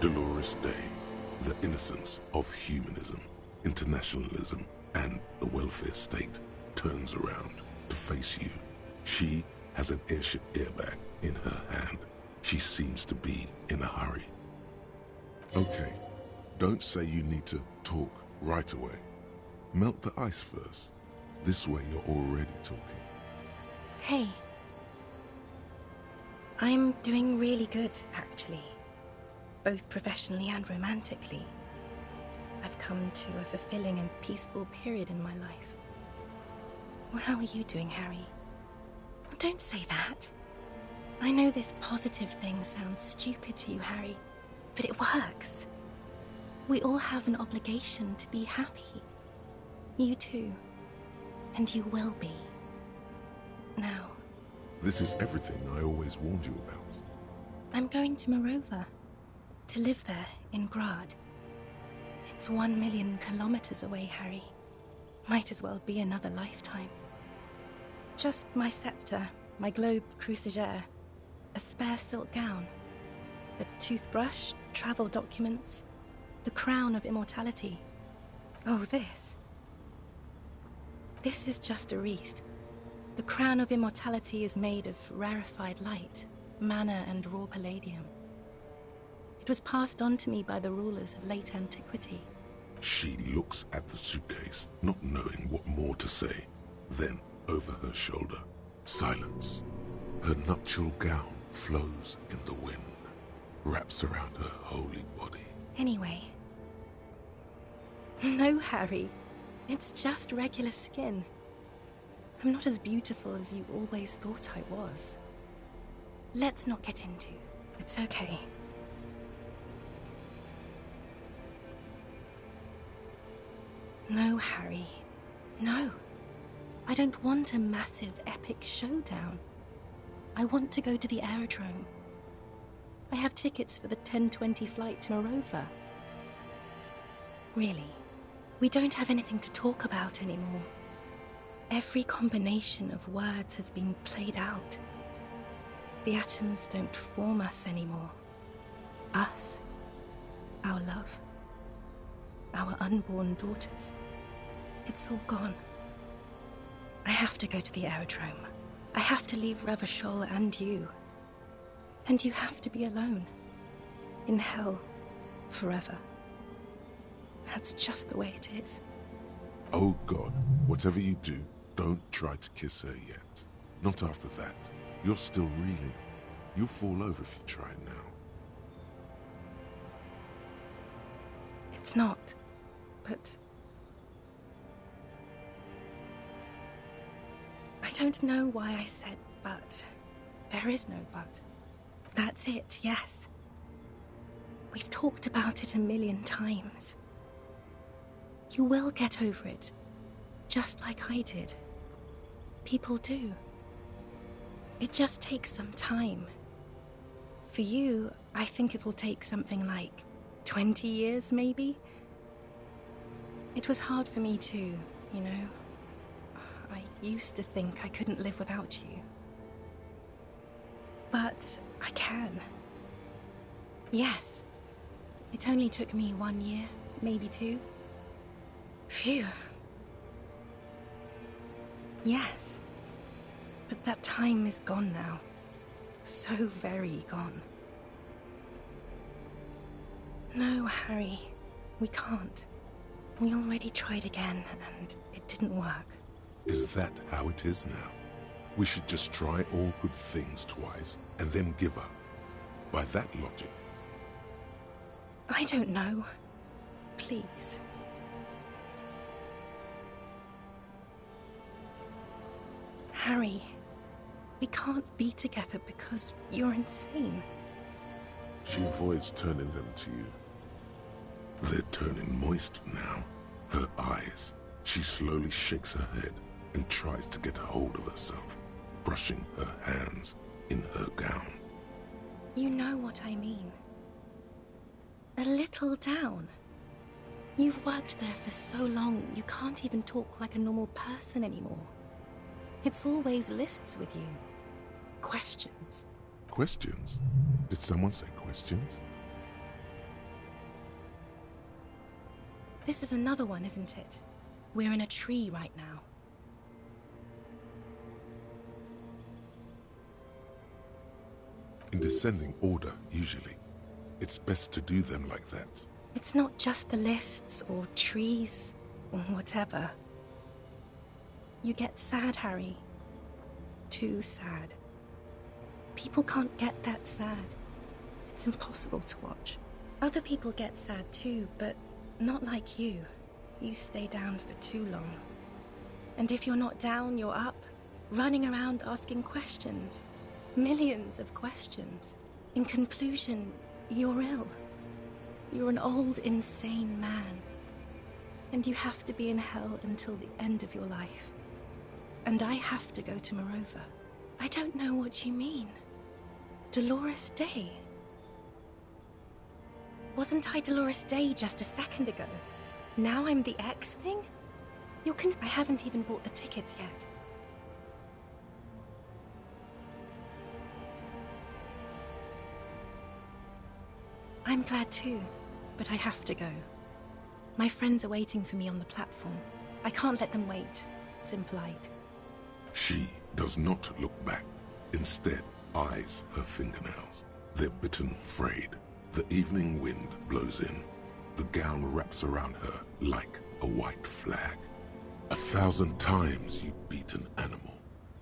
Dolores Day, the innocence of humanism, internationalism, and the welfare state turns around to face you. She has an airship airbag in her hand. She seems to be in a hurry. Okay, don't say you need to talk right away. Melt the ice first. This way you're already talking. Hey. I'm doing really good, actually. Both professionally and romantically. I've come to a fulfilling and peaceful period in my life. Well, how are you doing, Harry? Well, don't say that. I know this positive thing sounds stupid to you, Harry, but it works. We all have an obligation to be happy. You too. And you will be. Now. This is everything I always warned you about. I'm going to Morova. To live there, in Grad. It's 1 million kilometers away, Harry. Might as well be another lifetime. Just my scepter, my globe cruciger, a spare silk gown, a toothbrush, travel documents, the crown of immortality. Oh, this. This is just a wreath. The crown of immortality is made of rarefied light, mana and raw palladium. It was passed on to me by the rulers of late antiquity. She looks at the suitcase, not knowing what more to say. Then, over her shoulder, silence. Her nuptial gown flows in the wind, wraps around her holy body. Anyway. No, Harry. It's just regular skin. I'm not as beautiful as you always thought I was. Let's not get into. It's okay. No, Harry. No. I don't want a massive, epic showdown. I want to go to the aerodrome. I have tickets for the 10:20 flight to Morova. Really, we don't have anything to talk about anymore. Every combination of words has been played out. The atoms don't form us anymore. Us. Our love. Our unborn daughters. It's all gone. I have to go to the aerodrome. I have to leave Revachol and you. And you have to be alone. In hell. Forever. That's just the way it is. Oh God, whatever you do, don't try to kiss her yet. Not after that. You're still reeling. You'll fall over if you try now. It's not. But... I don't know why I said but. There is no but. That's it, yes. We've talked about it 1,000,000 times. You will get over it. Just like I did. People do. It just takes some time. For you, I think it will take something like 20 years, maybe? It was hard for me too, you know. I used to think I couldn't live without you. But I can. Yes. It only took me 1 year, maybe 2. Phew. Yes. But that time is gone now. So very gone. No, Harry. We can't. We already tried again, and it didn't work. Is that how it is now? We should just try all good things twice, and then give up. By that logic. I don't know. Please. Harry, we can't be together because you're insane. She avoids turning them to you. They're turning moist now. Her eyes. She slowly shakes her head and tries to get hold of herself, brushing her hands in her gown. You know what I mean. A little down. You've worked there for so long, you can't even talk like a normal person anymore. It's always lists with you. Questions. Questions? Did someone say questions? This is another one, isn't it? We're in a tree right now. In descending order, usually. It's best to do them like that. It's not just the lists or trees or whatever. You get sad, Harry. Too sad. People can't get that sad. It's impossible to watch. Other people get sad too, but not like you. You stay down for too long. And if you're not down, you're up, running around asking questions. Millions of questions. In conclusion, you're ill. You're an old, insane man. And you have to be in hell until the end of your life. And I have to go to Morova. I don't know what you mean. Dolores Day? Wasn't I Dolores Day just a second ago? Now I'm the X thing? I haven't even bought the tickets yet. I'm glad too, but I have to go. My friends are waiting for me on the platform. I can't let them wait. It's impolite. She does not look back. Instead, eyes her fingernails. They're bitten, frayed. The evening wind blows in. The gown wraps around her like a white flag. 1,000 times you beat an animal.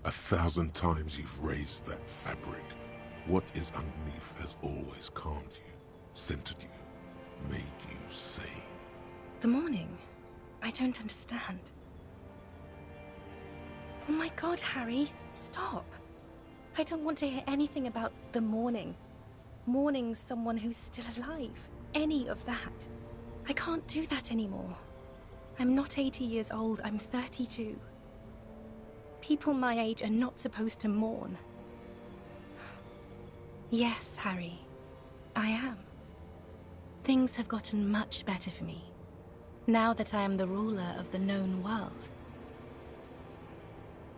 1,000 times you've raised that fabric. What is underneath has always calmed you, centered you, made you sane. The morning? I don't understand. Oh my God, Harry, stop. I don't want to hear anything about the morning. Mourning someone who's still alive. Any of that. I can't do that anymore. I'm not 80 years old, I'm 32. People my age are not supposed to mourn. Yes, Harry, I am. Things have gotten much better for me, now that I am the ruler of the known world.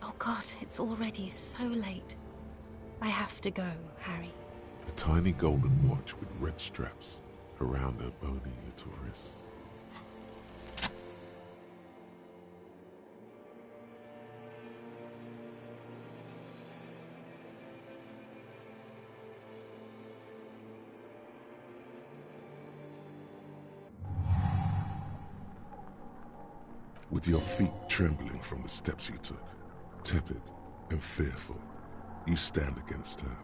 Oh God, it's already so late. I have to go, Harry. A tiny golden watch with red straps around her bony little wrists. With your feet trembling from the steps you took, tepid and fearful, you stand against her,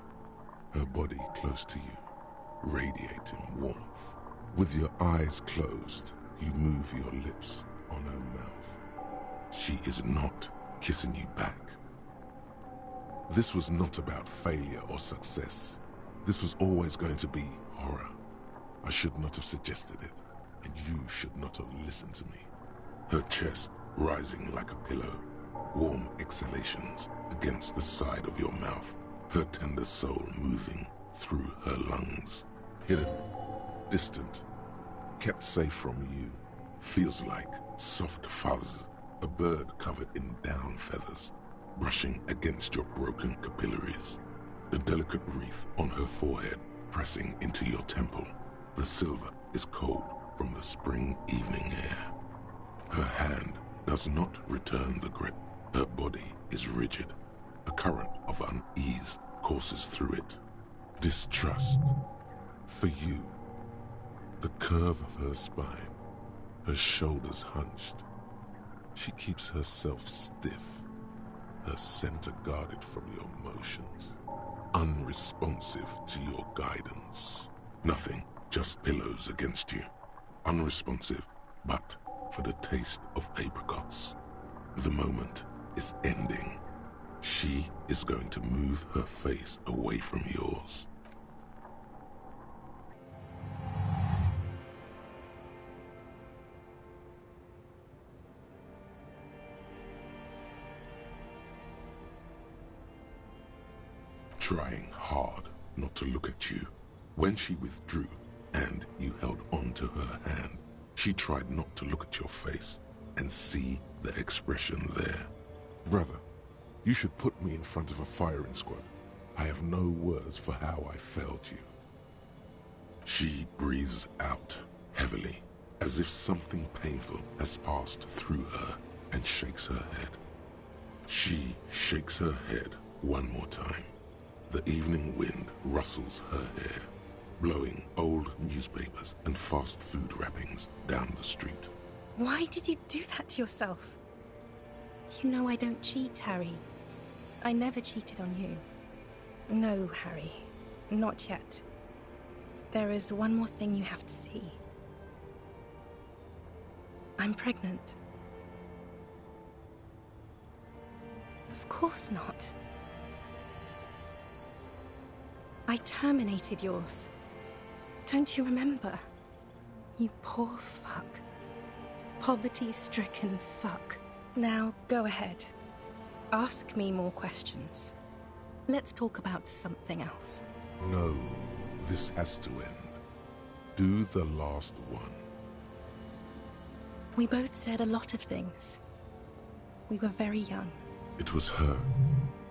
her body close to you, radiating warmth. With your eyes closed, you move your lips on her mouth. She is not kissing you back. This was not about failure or success. This was always going to be horror. I should not have suggested it, and you should not have listened to me. Her chest rising like a pillow, warm exhalations against the side of your mouth, her tender soul moving through her lungs. Hidden, distant, kept safe from you, feels like soft fuzz, a bird covered in down feathers, brushing against your broken capillaries. The delicate wreath on her forehead pressing into your temple. The silver is cold from the spring evening air. Her hand does not return the grip. Her body is rigid. A current of unease courses through it. Distrust. For you. The curve of her spine. Her shoulders hunched. She keeps herself stiff. Her center guarded from your motions. Unresponsive to your guidance. Nothing, just pillows against you. Unresponsive, but for the taste of apricots. The moment is ending. She is going to move her face away from yours. Trying hard not to look at you. When she withdrew and you held on to her hand, she tried not to look at your face and see the expression there. Brother, you should put me in front of a firing squad. I have no words for how I failed you. She breathes out heavily, as if something painful has passed through her and shakes her head. She shakes her head one more time. The evening wind rustles her hair, blowing old newspapers and fast food wrappings down the street. Why did you do that to yourself? You know I don't cheat, Harry. I never cheated on you. No, Harry. Not yet. There is one more thing you have to see. I'm pregnant. Of course not. I terminated yours. Don't you remember? You poor fuck. Poverty-stricken fuck. Now, go ahead. Ask me more questions. Let's talk about something else. No, this has to end. Do the last one. We both said a lot of things. We were very young. It was her.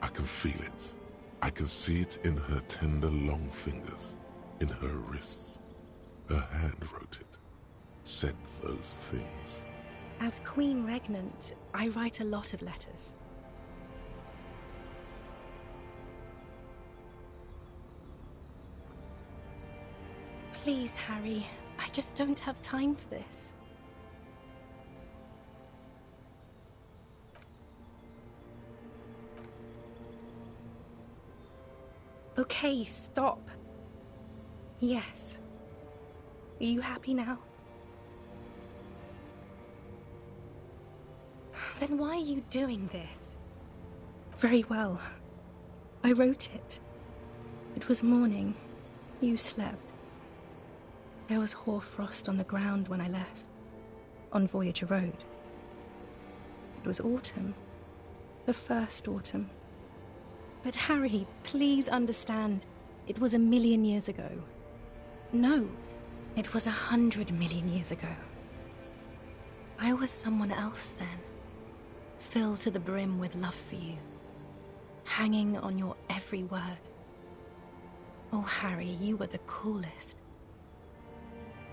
I can feel it. I can see it in her tender long fingers, in her wrists. Her hand wrote it, said those things. As Queen Regnant, I write a lot of letters. Please, Harry, I just don't have time for this. Okay, stop. Yes. Are you happy now? Then why are you doing this? Very well. I wrote it. It was morning. You slept. There was hoarfrost on the ground when I left, on Voyager Road. It was autumn. The first autumn. But Harry, please understand, it was 1,000,000 years ago. No, it was 100 million years ago. I was someone else then, filled to the brim with love for you, hanging on your every word. Oh, Harry, you were the coolest.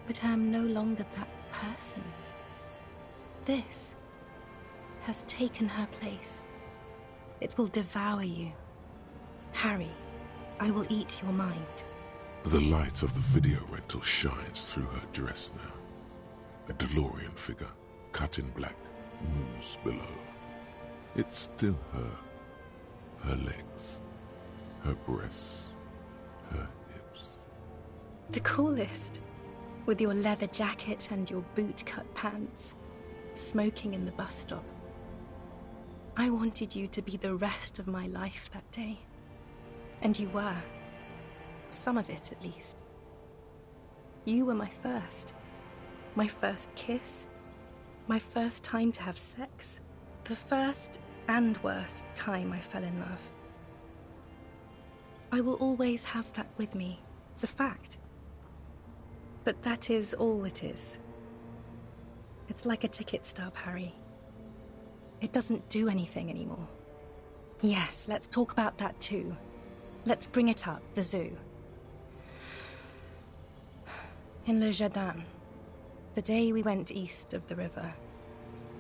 But I am no longer that person. This has taken her place. It will devour you. Harry, I will eat your mind. The light of the video rental shines through her dress now. A DeLorean figure, cut in black, moves below. It's still her. Her legs, her breasts, her hips. The coolest. With your leather jacket and your boot-cut pants, smoking in the bus stop. I wanted you to be the rest of my life that day. And you were. Some of it, at least. You were my first. My first kiss. My first time to have sex. The first and worst time I fell in love. I will always have that with me. It's a fact. But that is all it is. It's like a ticket stub, Harry. It doesn't do anything anymore. Yes, let's talk about that too. Let's bring it up, the zoo. In Le Jardin, the day we went east of the river,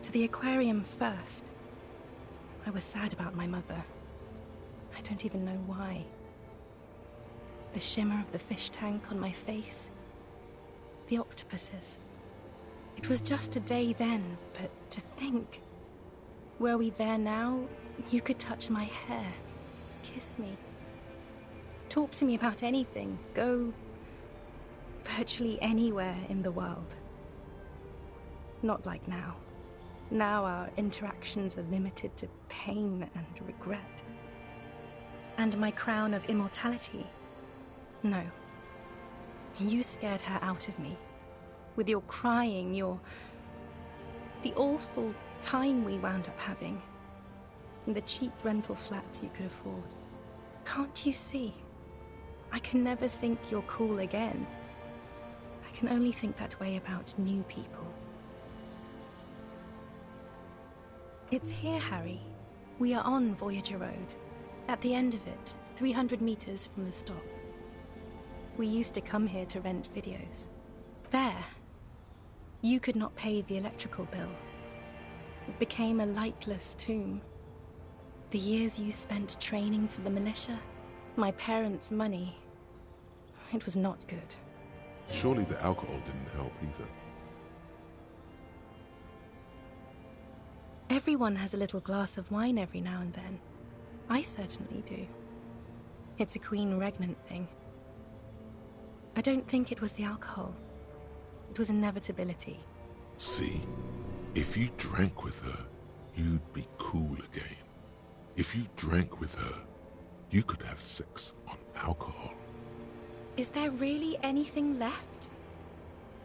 to the aquarium first, I was sad about my mother. I don't even know why. The shimmer of the fish tank on my face, the octopuses. It was just a day then, but to think. Were we there now, you could touch my hair, kiss me. Talk to me about anything, go virtually anywhere in the world. Not like now. Now our interactions are limited to pain and regret. And my crown of immortality? No. You scared her out of me. With your crying, the awful time we wound up having. And the cheap rental flats you could afford. Can't you see? I can never think you're cool again. I can only think that way about new people. It's here, Harry. We are on Voyager Road. At the end of it, 300 meters from the stop. We used to come here to rent videos. There. You could not pay the electrical bill. It became a lightless tomb. The years you spent training for the militia, my parents' money, it was not good. Surely the alcohol didn't help either. Everyone has a little glass of wine every now and then. I certainly do. It's a Queen Regnant thing. I don't think it was the alcohol. It was inevitability. See, if you drank with her, you'd be cool again. If you drank with her, you could have sex on alcohol. Is there really anything left?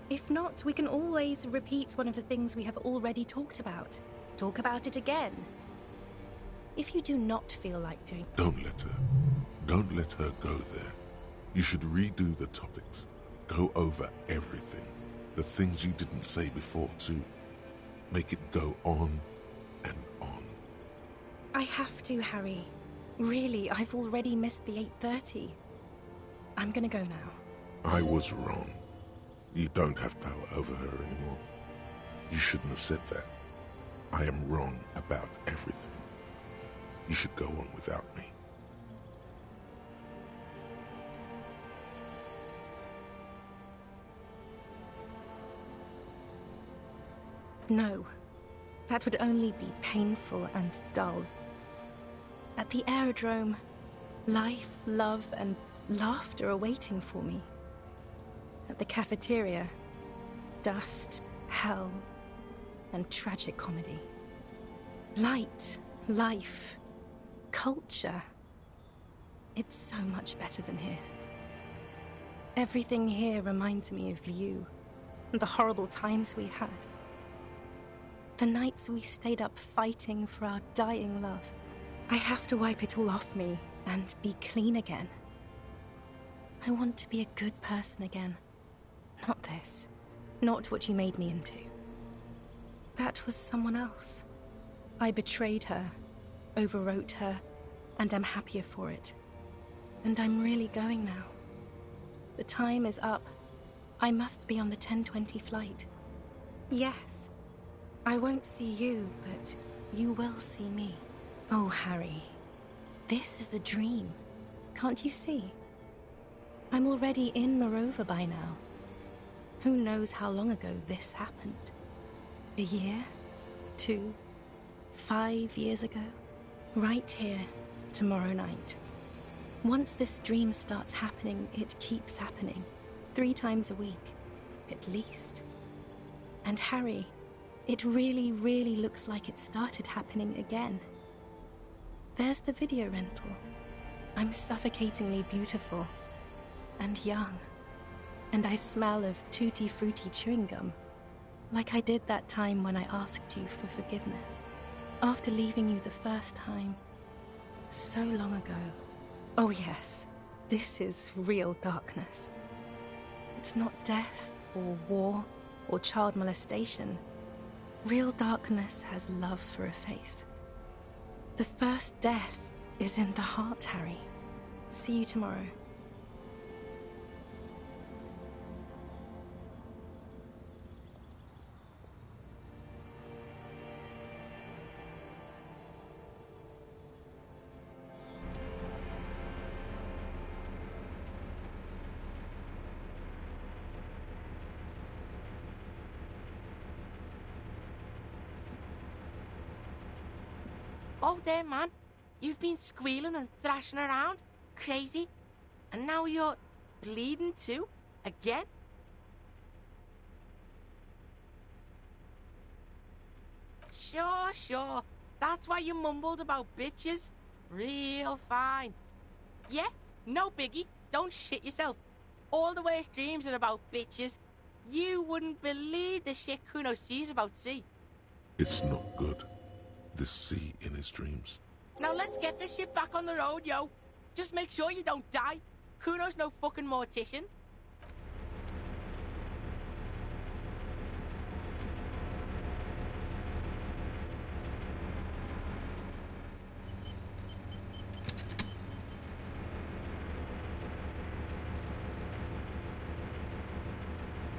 If not, we can always repeat one of the things we have already talked about. Talk about it again. If you do not feel like doing... Don't let her go there. You should redo the topics. Go over everything. The things you didn't say before, too. Make it go on and on. I have to, Harry. Really, I've already missed the 8:30. I'm gonna go now. I was wrong. You don't have power over her anymore. You shouldn't have said that. I am wrong about everything. You should go on without me. No. That would only be painful and dull. At the aerodrome, life, love, and laughter are waiting for me. At the cafeteria, dust, hell, and tragic comedy. Light, life, culture. It's so much better than here. Everything here reminds me of you, and the horrible times we had. The nights we stayed up fighting for our dying love. I have to wipe it all off me and be clean again. I want to be a good person again. Not this. Not what you made me into. That was someone else. I betrayed her, overwrote her, and I'm happier for it. And I'm really going now. The time is up. I must be on the 10:20 flight. Yes. I won't see you, but you will see me. Oh, Harry. This is a dream. Can't you see? I'm already in Morova by now. Who knows how long ago this happened? A year? 2? 5 years ago? Right here, tomorrow night. Once this dream starts happening, it keeps happening. 3 times a week, at least. And Harry, it really, really looks like it started happening again. There's the video rental. I'm suffocatingly beautiful. And young. And I smell of tutti frutti chewing gum. Like I did that time when I asked you for forgiveness. After leaving you the first time. So long ago. Oh yes, this is real darkness. It's not death, or war, or child molestation. Real darkness has love for a face. The first death is in the heart, Harry. See you tomorrow. Oh, there, man. You've been squealing and thrashing around. Crazy. And now you're bleeding too? Again? Sure. That's why you mumbled about bitches. Real fine. Yeah, no biggie. Don't shit yourself. All the worst dreams are about bitches. You wouldn't believe the shit Kuno sees about sea. It's not good. The sea in his dreams. Now let's get this shit back on the road, yo. Just make sure you don't die. Kuno's no fucking mortician.